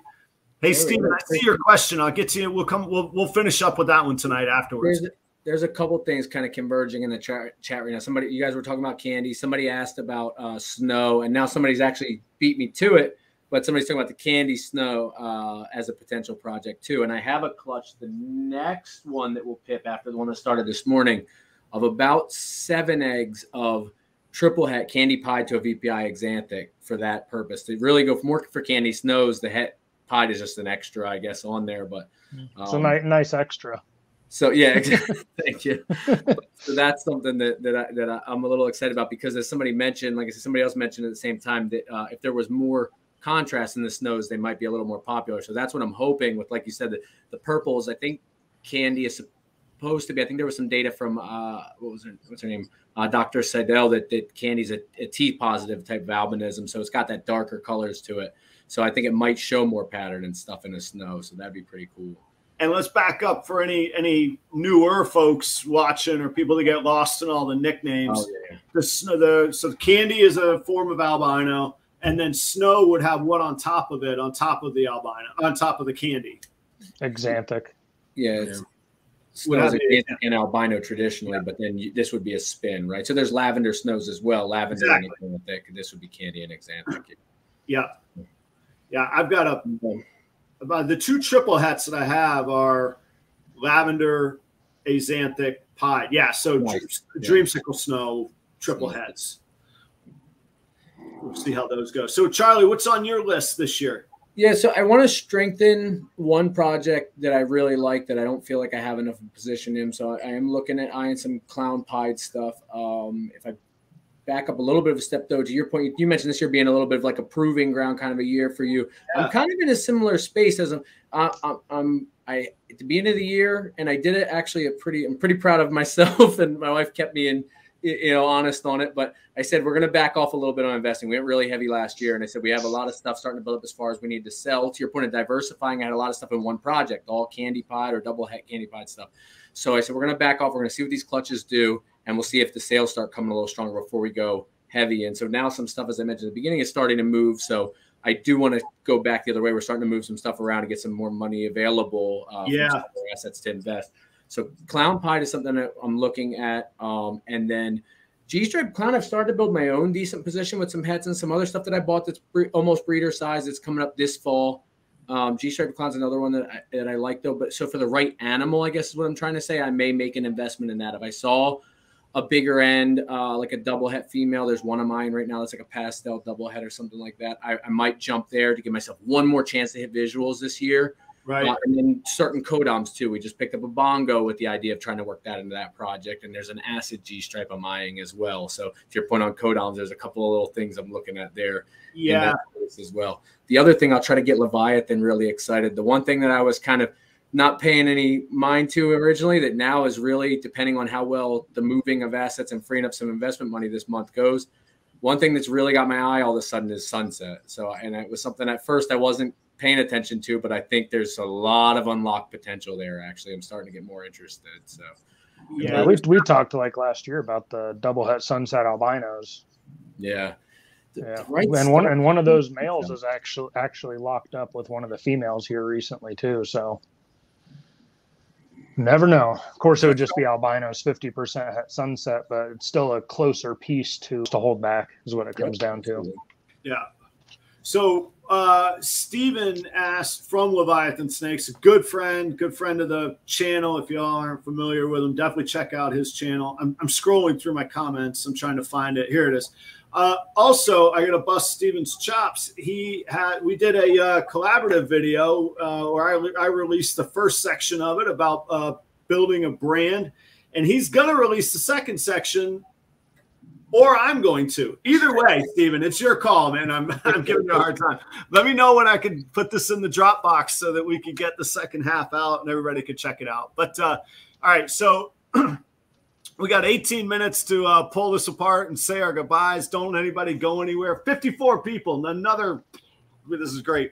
S1: Hey, Steven, I see your question. I'll get to you. We'll finish up with that one tonight afterwards.
S5: There's a couple things kind of converging in the chat right now. You guys were talking about candy. Somebody asked about snow, and now somebody's actually beat me to it. But somebody's talking about the candy snow as a potential project too. And I have a clutch, the next one that will pip after the one that started this morning, of about 7 eggs of triple het candy pied to a VPI Xanthic for that purpose. To really go more for candy snows, the het pied is just an extra, I guess, on there. But
S7: it's a nice extra.
S5: So yeah, thank you. So that's something that I'm a little excited about, because as somebody mentioned, like I said, somebody else mentioned at the same time, that if there was more contrast in the snows, they might be a little more popular. So that's what I'm hoping with, like you said, the purples. I think candy is supposed to be. I think there was some data from what's her name, Dr. Seidel, that candy's a T positive type of albinism. So it's got that darker colors to it. So I think it might show more pattern and stuff in the snow. So that'd be pretty cool.
S1: And let's back up for any newer folks watching or people that get lost in all the nicknames.
S5: Oh, yeah.
S1: So candy is a form of albino, and then snow would have what on top of it, on top of the albino, on top of the candy?
S7: Xanthic.
S5: Yeah. Snow is an albino traditionally, but then this would be a spin, right? So there's lavender snows as well. Lavender and Xanthic. This would be candy and Xanthic.
S1: Yeah. Yeah, I've got about the 2 triple hets that I have are lavender, Xanthic, pied. Yeah, so nice. Dreamsicle snow triple hets. We'll see how those go. So Charlie, what's on your list this year?
S5: Yeah, so I want to strengthen one project that I really like that I don't feel like I have enough position in. So I am looking at eyeing some clown pied stuff. If I back up a little bit of a step, though, to your point, you mentioned this year being a little bit of like a proving ground kind of a year for you. Yeah. I'm kind of in a similar space as at the beginning of the year, and I did it actually I'm pretty proud of myself, and my wife kept me honest on it. But I said we're going to back off a little bit on investing. We went really heavy last year, and I said we have a lot of stuff starting to build up as far as we need to sell. To your point of diversifying, I had a lot of stuff in one project, all candy pied or double het candy pied stuff. So I said we're going to back off. We're going to see what these clutches do, and we'll see if the sales start coming a little stronger before we go heavy. And so now some stuff, as I mentioned at the beginning, is starting to move. So I do want to go back the other way. We're starting to move some stuff around and get some more money available for assets to invest. So clown pied is something that I'm looking at. And then G-stripe clown, I've started to build my own decent position with some hets and some other stuff that I bought that's almost breeder size. It's coming up this fall. G-stripe clown's another one that I like, though. But so for the right animal, I guess is what I'm trying to say, I may make an investment in that. If I saw a bigger end, like a double het female, there's one of mine right now that's like a pastel double het or something like that. I might jump there to give myself one more chance to hit visuals this year.
S1: Right.
S5: And then certain codoms too. We just picked up a bongo with the idea of trying to work that into that project. And there's an acid G-stripe I'm eyeing as well. So to your point on codoms, there's a couple of little things I'm looking at there.
S1: Yeah.
S5: As well. The other thing, I'll try to get Leviathan really excited. The one thing that I was kind of not paying any mind to originally, that now is really depending on how well the moving of assets and freeing up some investment money this month goes. One thing that's really got my eye all of a sudden is sunset. So, and it was something at first I wasn't paying attention to, but I think there's a lot of unlocked potential there. Actually, I'm starting to get more interested. So
S7: yeah, we talked like last year about the double het sunset albinos.
S5: Yeah.
S7: Right. And one of those males is actually locked up with one of the females here recently too. So never know. Of course, it would just be albinos 50% het sunset, but it's still a closer piece to hold back is what it comes down to.
S1: Yeah. So Steven asked from Leviathan Snakes, a good friend of the channel. If y'all aren't familiar with him, definitely check out his channel. I'm scrolling through my comments. I'm trying to find it. Here it is. Also, I got to bust Steven's chops. We did a collaborative video where I released the first section of it about building a brand, and he's going to release the second section, or I'm going to. Either way, Steven, it's your call, man. I'm giving you a hard time. Let me know when I can put this in the Dropbox so that we could get the second half out and everybody could check it out. But all right, so we got 18 minutes to pull this apart and say our goodbyes. Don't let anybody go anywhere. 54 people. This is great.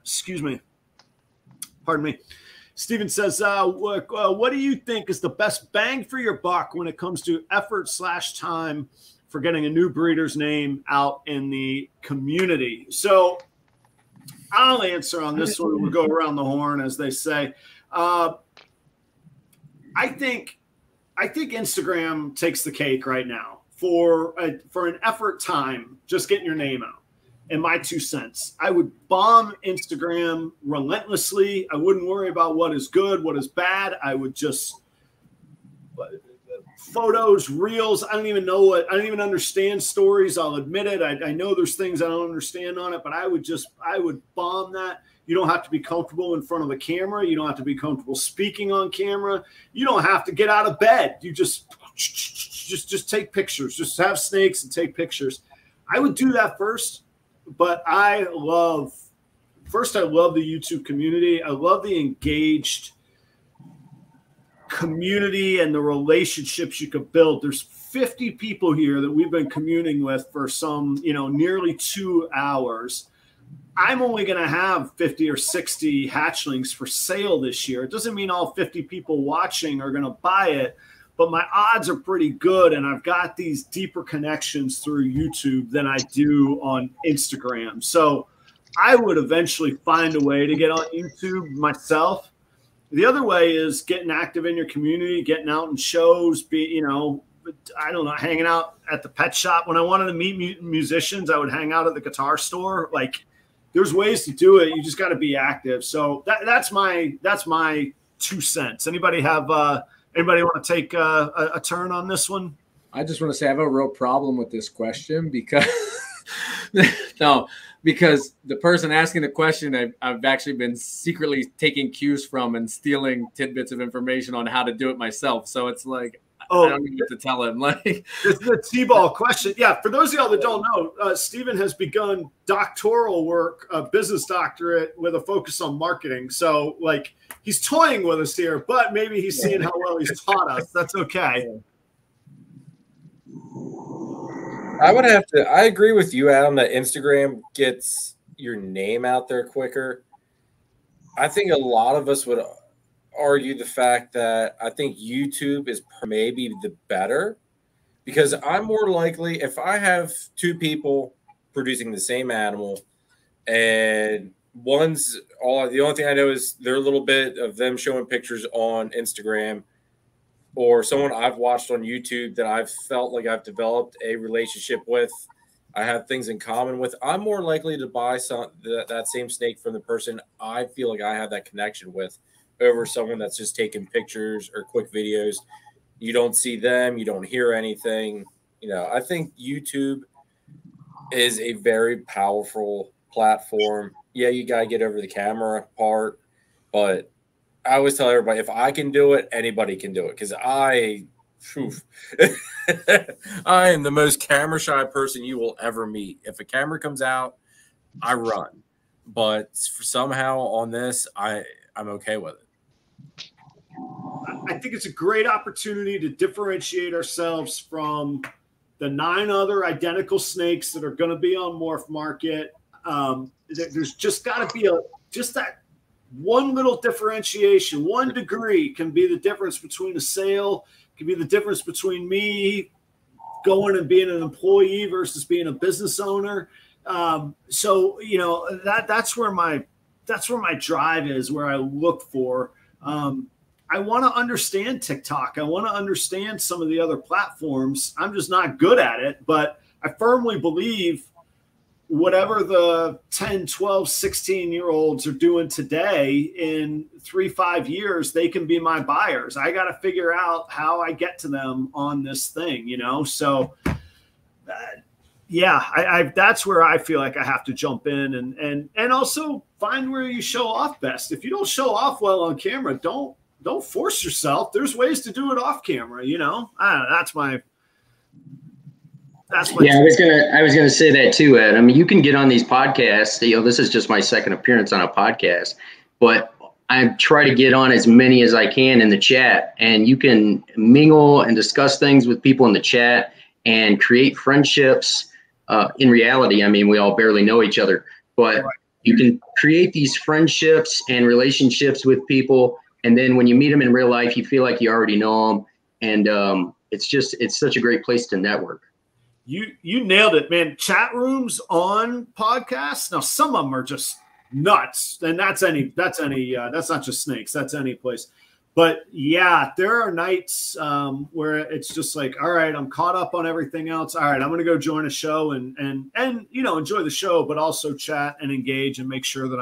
S1: Excuse me. Pardon me. Steven says, what do you think is the best bang for your buck when it comes to effort/time for getting a new breeder's name out in the community? So I'll answer on this one. We'll go around the horn, as they say. I think Instagram takes the cake right now for an effort time, just getting your name out. In my 2 cents, I would bomb Instagram relentlessly. I wouldn't worry about what is good, what is bad. I would just photos, reels. I don't even understand stories. I'll admit it. I know there's things I don't understand on it, but I would bomb that. You don't have to be comfortable in front of a camera. You don't have to be comfortable speaking on camera. You don't have to get out of bed. You just take pictures. Just have snakes and take pictures. I would do that first. But I love the YouTube community. I love the engaged community and the relationships you could build. There's 50 people here that we've been communing with for some, nearly 2 hours. I'm only going to have 50 or 60 hatchlings for sale this year. It doesn't mean all 50 people watching are going to buy it, but my odds are pretty good, and I've got these deeper connections through YouTube than I do on Instagram. So I would eventually find a way to get on YouTube myself. The other way is getting active in your community, getting out in shows, hanging out at the pet shop. When I wanted to meet musicians, I would hang out at the guitar store. Like, there's ways to do it. You just got to be active. So that's my 2 cents. Anybody want to take a turn on this one?
S5: I just want to say I have a real problem with this question because because the person asking the question, I've actually been secretly taking cues from and stealing tidbits of information on how to do it myself. So it's like, I don't know what to tell him. Like,
S1: it's the T-ball question. Yeah, for those of y'all that don't know, Steven has begun doctoral work, a business doctorate with a focus on marketing. So, like, he's toying with us here, but maybe he's seeing how well he's taught us. That's okay.
S4: I agree with you, Adam, that Instagram gets your name out there quicker. I think a lot of us would argue the fact that I think YouTube is maybe the better, because I'm more likely, if I have 2 people producing the same animal and the only thing I know is their little bit of them showing pictures on Instagram, or someone I've watched on YouTube that I've felt like I've developed a relationship with, I have things in common with, I'm more likely to buy that same snake from the person I feel like I have that connection with, over someone that's just taking pictures or quick videos. You don't see them, you don't hear anything. I think YouTube is a very powerful platform. Yeah, you got to get over the camera part, but I always tell everybody, if I can do it, anybody can do it, because I am the most camera shy person you will ever meet. If a camera comes out, I run. But somehow on this, I'm okay with it.
S1: I think it's a great opportunity to differentiate ourselves from the 9 other identical snakes that are going to be on Morph Market. There's just got to be that one little differentiation. 1 degree can be the difference between a sale, can be the difference between me going and being an employee versus being a business owner. So that's where my drive is, where I look for. I want to understand TikTok. I want to understand some of the other platforms. I'm just not good at it, but I firmly believe whatever the 10, 12, 16-year-olds are doing today, in 3-5 years, they can be my buyers. I got to figure out how I get to them on this thing, you know? So yeah, that's where I feel like I have to jump in and also find where you show off best. If you don't show off well on camera, don't force yourself. There's ways to do it off camera, you know? I don't know, that's my
S2: yeah, I was gonna say that too, Ed. I mean, you can get on these podcasts. You know, this is just my second appearance on a podcast, but I try to get on as many as I can in the chat, and you can mingle and discuss things with people in the chat and create friendships. In reality, I mean, we all barely know each other, but you can create these friendships and relationships with people, and then when you meet them in real life, you feel like you already know them, and it's such a great place to network.
S1: You nailed it, man. Chat rooms on podcasts. Now, some of them are just nuts, and that's not just Snakes. That's any place. But yeah, there are nights where it's just like, all right, I'm caught up on everything else. All right, I'm going to go join a show and you know, enjoy the show, but also chat and engage and make sure that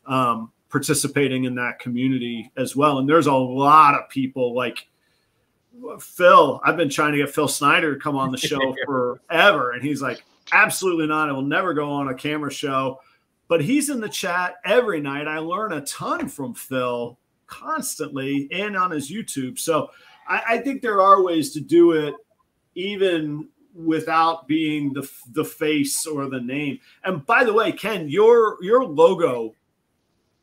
S1: I'm participating in that community as well. And there's a lot of people like Phil. I've been trying to get Phil Snyder to come on the show forever, and he's like, absolutely not. I will never go on a camera show. But he's in the chat every night. I learn a ton from Phil constantly and on his YouTube. So I think there are ways to do it even without being the face or the name. And by the way, Ken, your logo,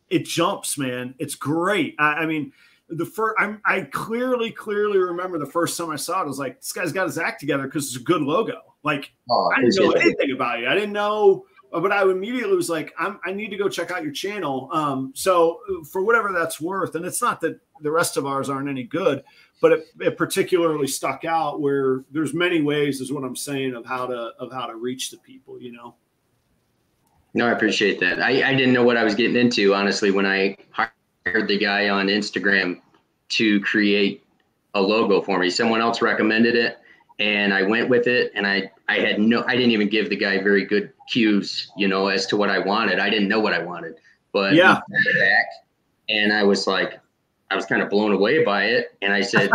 S1: it jumps, man. It's great. I mean, I clearly remember the first time I saw it. I was like, this guy's got his act together because it's a good logo. Like, I didn't know anything about you. I didn't know, but I immediately was like, I need to go check out your channel. So for whatever that's worth, and it's not that the rest of ours aren't any good, but it particularly stuck out where there's many ways, is what I'm saying, of how to reach the people, you know?
S2: No, I appreciate that. I didn't know what I was getting into, honestly, when I hired the guy on Instagram to create a logo for me. Someone else recommended it, and I went with it, and I didn't even give the guy very good cues, you know, as to what I wanted. I didn't know what I wanted, but yeah, and I was kind of blown away by it. And I said,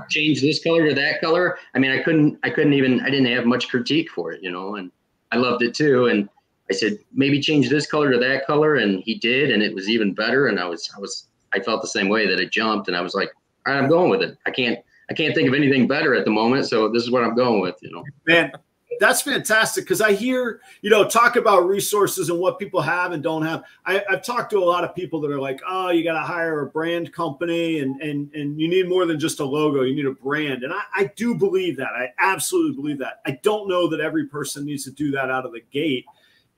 S2: change this color to that color. I mean, I didn't have much critique for it, you know, and I loved it too. And I said, maybe change this color to that color. And he did, and it was even better. And I felt the same way, that it jumped, and I was like, all right, I'm going with it. I can't think of anything better at the moment. So this is what I'm going with, you know.
S1: Man, that's fantastic. Because I hear, you know, talk about resources and what people have and don't have. I've talked to a lot of people that are like, oh, you got to hire a brand company and you need more than just a logo. You need a brand. And I do believe that. I absolutely believe that. I don't know that every person needs to do that out of the gate.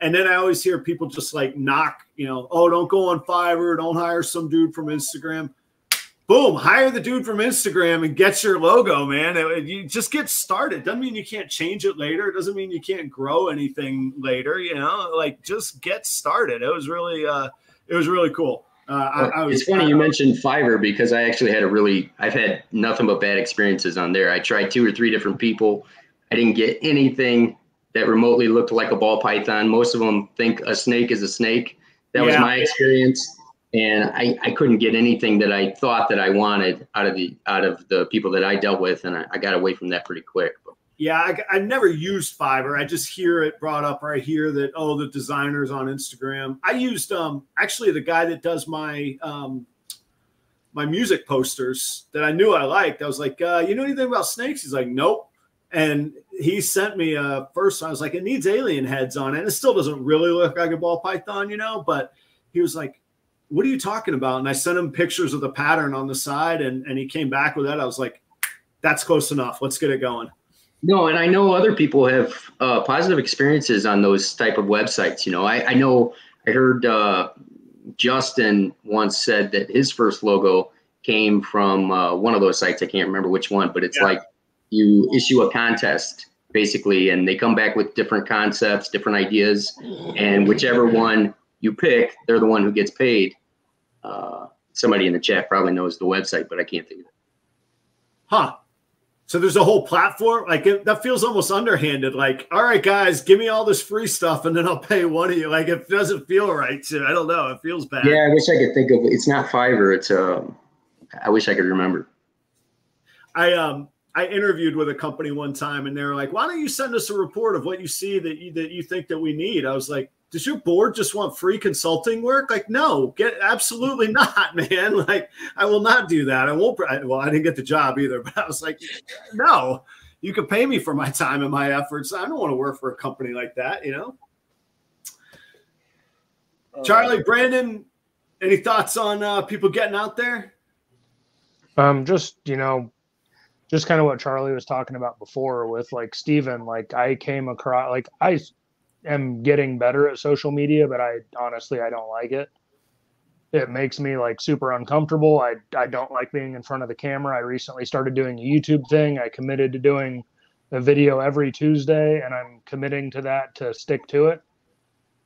S1: And then I always hear people just like knock, you know, oh, don't go on Fiverr. Don't hire some dude from Instagram. Boom, hire the dude from Instagram and get your logo, man. You just get started. Doesn't mean you can't change it later. It doesn't mean you can't grow anything later, you know, like just get started. It was really cool.
S2: It's funny you mentioned Fiverr, because I actually I've had nothing but bad experiences on there. I tried 2 or 3 different people. I didn't get anything that remotely looked like a ball python. Most of them think a snake is a snake. That was my experience. And I couldn't get anything that I thought that I wanted out of the people that I dealt with. And I got away from that pretty quick. But.
S1: Yeah, I've never used Fiverr. I just hear it brought up, or I hear that, oh, the designers on Instagram. I used actually the guy that does my my music posters that I knew I liked. I was like, you know anything about snakes? He's like, nope. And he sent me first. I was like, it needs alien heads on it. And it still doesn't really look like a ball python, you know. But he was like, what are you talking about? And I sent him pictures of the pattern on the side, and he came back with that. I was like, that's close enough. Let's get it going.
S2: No, and I know other people have positive experiences on those type of websites. You know, I know I heard Justin once said that his first logo came from one of those sites. I can't remember which one, but it's like you issue a contest basically, and they come back with different concepts, different ideas, and whichever one you pick, they're the one who gets paid. Somebody in the chat probably knows the website, but I can't think of it.
S1: Huh. So there's a whole platform. Like that feels almost underhanded. Like, all right, guys, give me all this free stuff and then I'll pay one of you. Like it doesn't feel right. So I don't know. It feels bad.
S2: Yeah, I wish I could think of. It's not Fiverr. It's I wish I could remember.
S1: I interviewed with a company one time and they were like, why don't you send us a report of what you see that you think that we need? I was like, does your board just want free consulting work? Like, no, absolutely not, man. Like, I will not do that. I won't. Well, I didn't get the job either, but I was like, no, you can pay me for my time and my efforts. I don't want to work for a company like that, you know? Charlie, Brandon, any thoughts on people getting out there?
S7: Just, you know, just kind of what Charlie was talking about before with like Steven, like I came across, like I am getting better at social media, but I honestly, I don't like it. It makes me like super uncomfortable. I don't like being in front of the camera. I recently started doing a YouTube thing. I committed to doing a video every Tuesday and I'm committing to that to stick to it.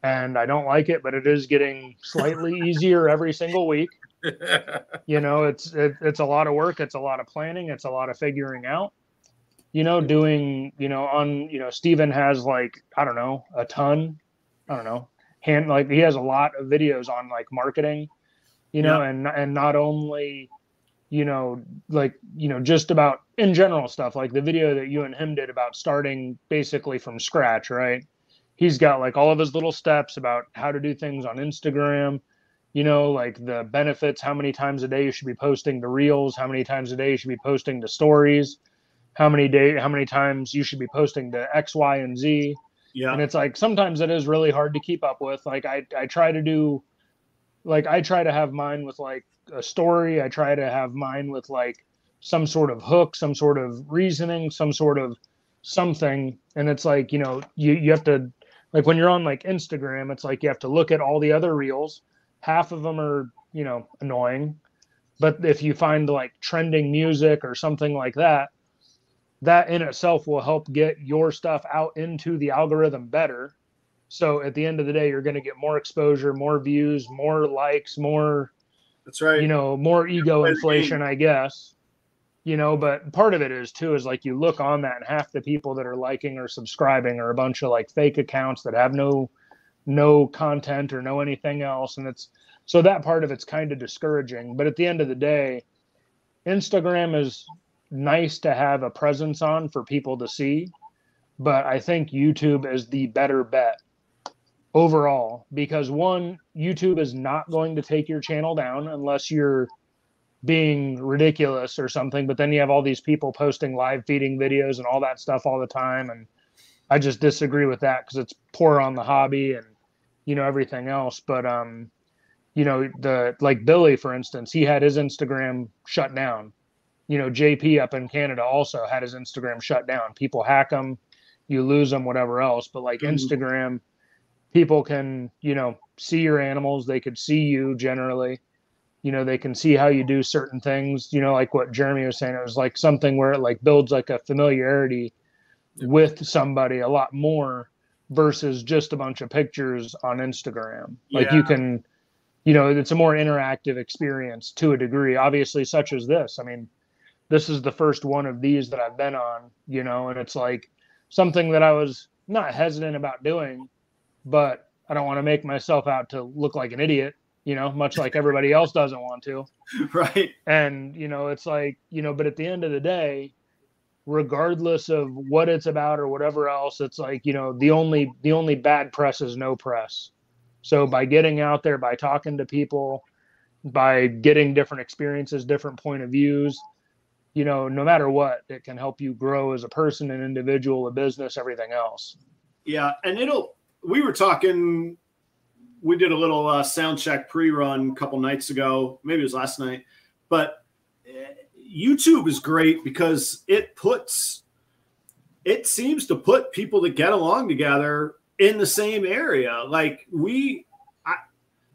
S7: And I don't like it, but it is getting slightly easier every single week. You know, it's a lot of work. It's a lot of planning. It's a lot of figuring out, you know, doing, you know, on, you know, Steven has like, I don't know, a ton, I don't know, like he has a lot of videos on like marketing, you know, and not only, you know, like, you know, just about in general stuff, like the video that you and him did about starting basically from scratch, right? He's got like all of his little steps about how to do things on Instagram, you know, like the benefits, how many times a day you should be posting to reels, how many times a day you should be posting to stories, how many times you should be posting to X, Y, and Z. Yeah. And it's like, sometimes it is really hard to keep up with. Like I try to have mine with like a story. I try to have mine with like some sort of hook, some sort of reasoning, some sort of something. And it's like, you know, you have to, like when you're on like Instagram, it's like you have to look at all the other reels. Half of them are, you know, annoying. But if you find like trending music or something like that, that in itself will help get your stuff out into the algorithm better. So at the end of the day, you're going to get more exposure, more views, more likes, more,
S1: that's right,
S7: you know, more ego inflation, I guess, you know, but part of it is too, is like you look on that and half the people that are liking or subscribing are a bunch of like fake accounts that have no content or no anything else. And it's, so that part of it's kind of discouraging, but at the end of the day, Instagram is nice to have a presence on for people to see, but I think YouTube is the better bet overall, because one, YouTube is not going to take your channel down unless you're being ridiculous or something, but then you have all these people posting live feeding videos and all that stuff all the time, and I just disagree with that because it's poor on the hobby and, you know, everything else. But you know, like Billy, for instance, he had his Instagram shut down. You know, JP up in Canada also had his Instagram shut down. People hack them, you lose them, whatever else. But like Instagram, people can, you know, see your animals. They could see you generally. You know, they can see how you do certain things. You know, like what Jeremy was saying, it was like something where it like builds like a familiarity with somebody a lot more versus just a bunch of pictures on Instagram. Like you can, you know, it's a more interactive experience to a degree, obviously, such as this. I mean, this is the first one of these that I've been on, you know, and it's like something that I was not hesitant about doing, but I don't want to make myself out to look like an idiot, you know, much like everybody else doesn't want to.
S1: Right.
S7: And, you know, it's like, you know, but at the end of the day, regardless of what it's about or whatever else, it's like, you know, the only bad press is no press. So by getting out there, by talking to people, by getting different experiences, different point of views, you know, no matter what, it can help you grow as a person, an individual, a business, everything else.
S1: Yeah. And we were talking, we did a little sound check pre-run a couple nights ago, maybe it was last night, but YouTube is great because it seems to put people that get along together in the same area. Like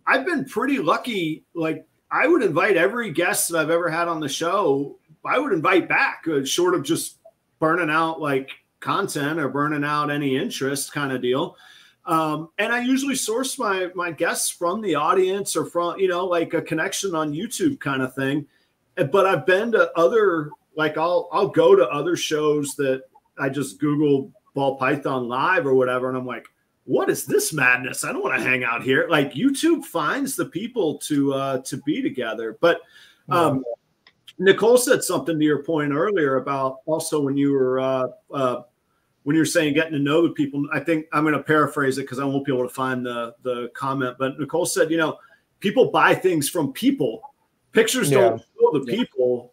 S1: I've been pretty lucky. Like I would invite every guest that I've ever had on the show. I would invite back, short of just burning out like content or burning out any interest kind of deal. And I usually source my guests from the audience or from, you know, like a connection on YouTube kind of thing. But I've been to other like I'll go to other shows that I just Google ball python live or whatever, and I'm like, what is this madness? I don't want to hang out here. Like YouTube finds the people to be together. But Nicole said something to your point earlier about also when you were saying getting to know the people. I think I'm going to paraphrase it because I won't be able to find the comment. But Nicole said, people buy things from people. Pictures don't show the people.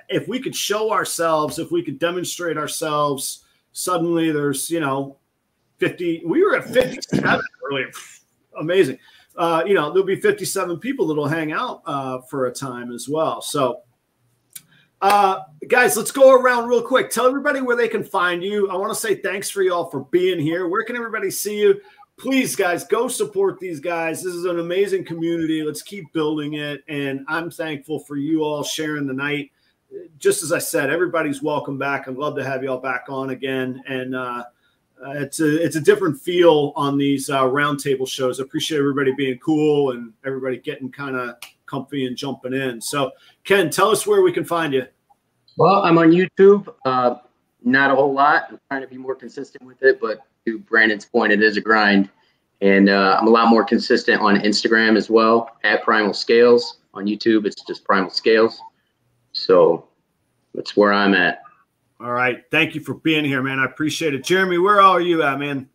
S1: If we could show ourselves, if we could demonstrate ourselves, suddenly there's 50. We were at 57 earlier. Amazing. There'll be 57 people that'll hang out for a time as well. So, guys, let's go around real quick. Tell everybody where they can find you. I want to say thanks for y'all for being here. Where can everybody see you? Please, guys, go support these guys. This is an amazing community. Let's keep building it. And I'm thankful for you all sharing the night. Just as I said, everybody's welcome back. I'd love to have y'all back on again. And it's a different feel on these roundtable shows. I appreciate everybody being cool and everybody getting kind of comfy and jumping in. So, Ken, tell us where we can find you.
S2: Well, I'm on YouTube. Not a whole lot. I'm trying to be more consistent with it, but to Brandon's point, it is a grind. And I'm a lot more consistent on Instagram as well, at Primal Scales. On YouTube, it's just Primal Scales. So that's where I'm at.
S1: All right. Thank you for being here, man. I appreciate it. Jeremy, where are you at, man?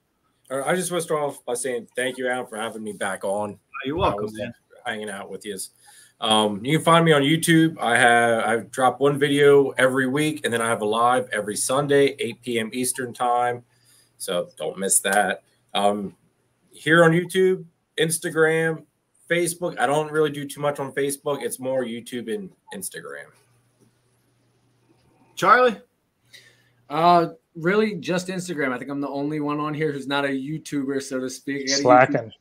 S4: I just want to start off by saying thank you, Adam, for having me back on.
S1: You're welcome, man.
S4: Hanging out with you. You can find me on YouTube. I drop one video every week, and then I have a live every Sunday, 8 p.m. Eastern time. So don't miss that. Here on YouTube, Instagram, Facebook. I don't really do too much on Facebook. It's more YouTube and Instagram.
S1: Charlie?
S5: Really just Instagram. I think I'm the only one on here who's not a YouTuber, so to speak.
S7: Slacking.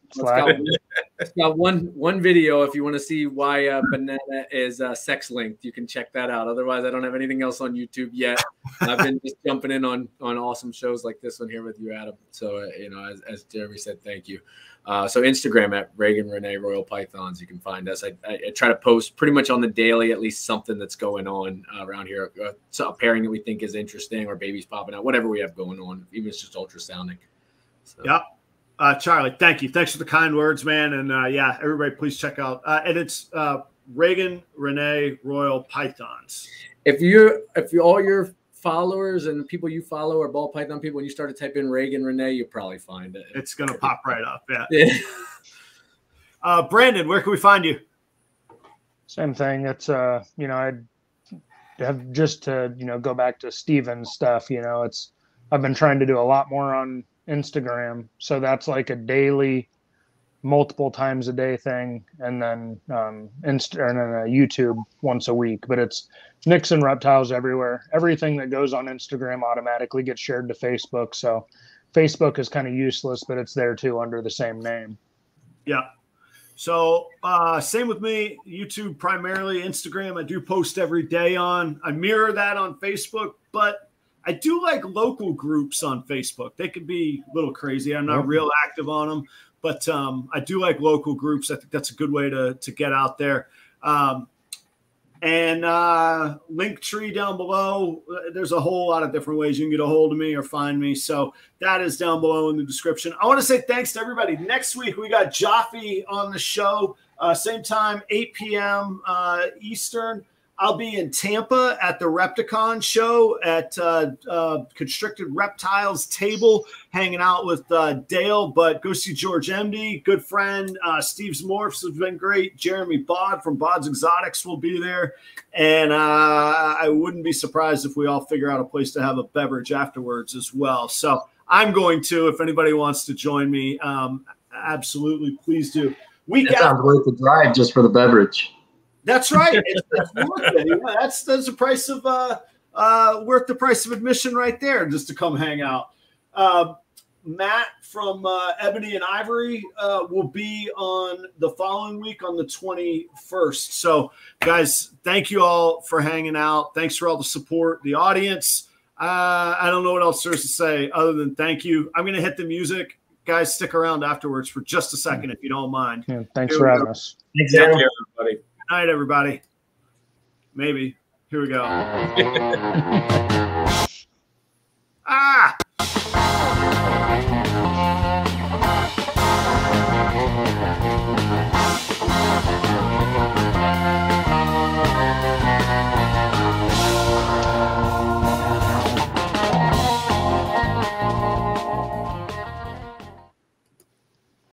S5: It's got one video if you want to see why Banana is sex linked. You can check that out. Otherwise, I don't have anything else on YouTube yet. I've been just jumping in on awesome shows like this one here with you, Adam. So, as Jeremy said, thank you. So Instagram at Reagan Renee Royal Pythons. You can find us. I try to post pretty much on the daily, at least something that's going on around here. So a pairing that we think is interesting or babies popping out, whatever we have going on, even if it's just ultrasounding. So.
S1: Yeah. Charlie, thank you. Thanks for the kind words, man. And everybody please check out. And it's Reagan Renee Royal Pythons.
S5: If all your followers and people you follow are ball python people, when you start to type in Reagan Renee, you'll probably find it.
S1: It's going to pop right up. Yeah. Brandon, where can we find you?
S7: Same thing. It's, I have just to, go back to Steven's stuff, I've been trying to do a lot more on Instagram. So that's like a daily, multiple times a day thing. And then, YouTube once a week, but it's Nixon Reptiles everywhere. Everything that goes on Instagram automatically gets shared to Facebook. So Facebook is kind of useless, but it's there too under the same name.
S1: Yeah. So same with me, YouTube primarily, Instagram I do post every day on. I mirror that on Facebook, but I do like local groups on Facebook. They can be a little crazy. I'm not real active on them, but I do like local groups. I think that's a good way to get out there. And LinkTree down below, there's a whole lot of different ways you can get a hold of me or find me. So that is down below in the description. I want to say thanks to everybody. Next week, we got Jaffe on the show, same time, 8 p.m. Eastern. I'll be in Tampa at the Repticon show at Constricted Reptiles table, hanging out with Dale. But go see George MD, good friend. Steve's Morphs has been great. Jeremy Bod from Bod's Exotics will be there. And I wouldn't be surprised if we all figure out a place to have a beverage afterwards as well. So I'm going to, if anybody wants to join me, absolutely, please do.
S2: That sounds worth the drive just for the beverage.
S1: That's right. It's worth it. Yeah, that's the price of worth the price of admission right there, just to come hang out. Matt from Ebony and Ivory will be on the following week on the 21st. So, guys, thank you all for hanging out. Thanks for all the support, the audience. I don't know what else there's to say other than thank you. I'm going to hit the music. Guys, stick around afterwards for just a second if you don't mind.
S7: Yeah, thanks for having us.
S2: Thanks,
S4: everybody.
S1: Good night, everybody. Maybe. Here we go. Ah!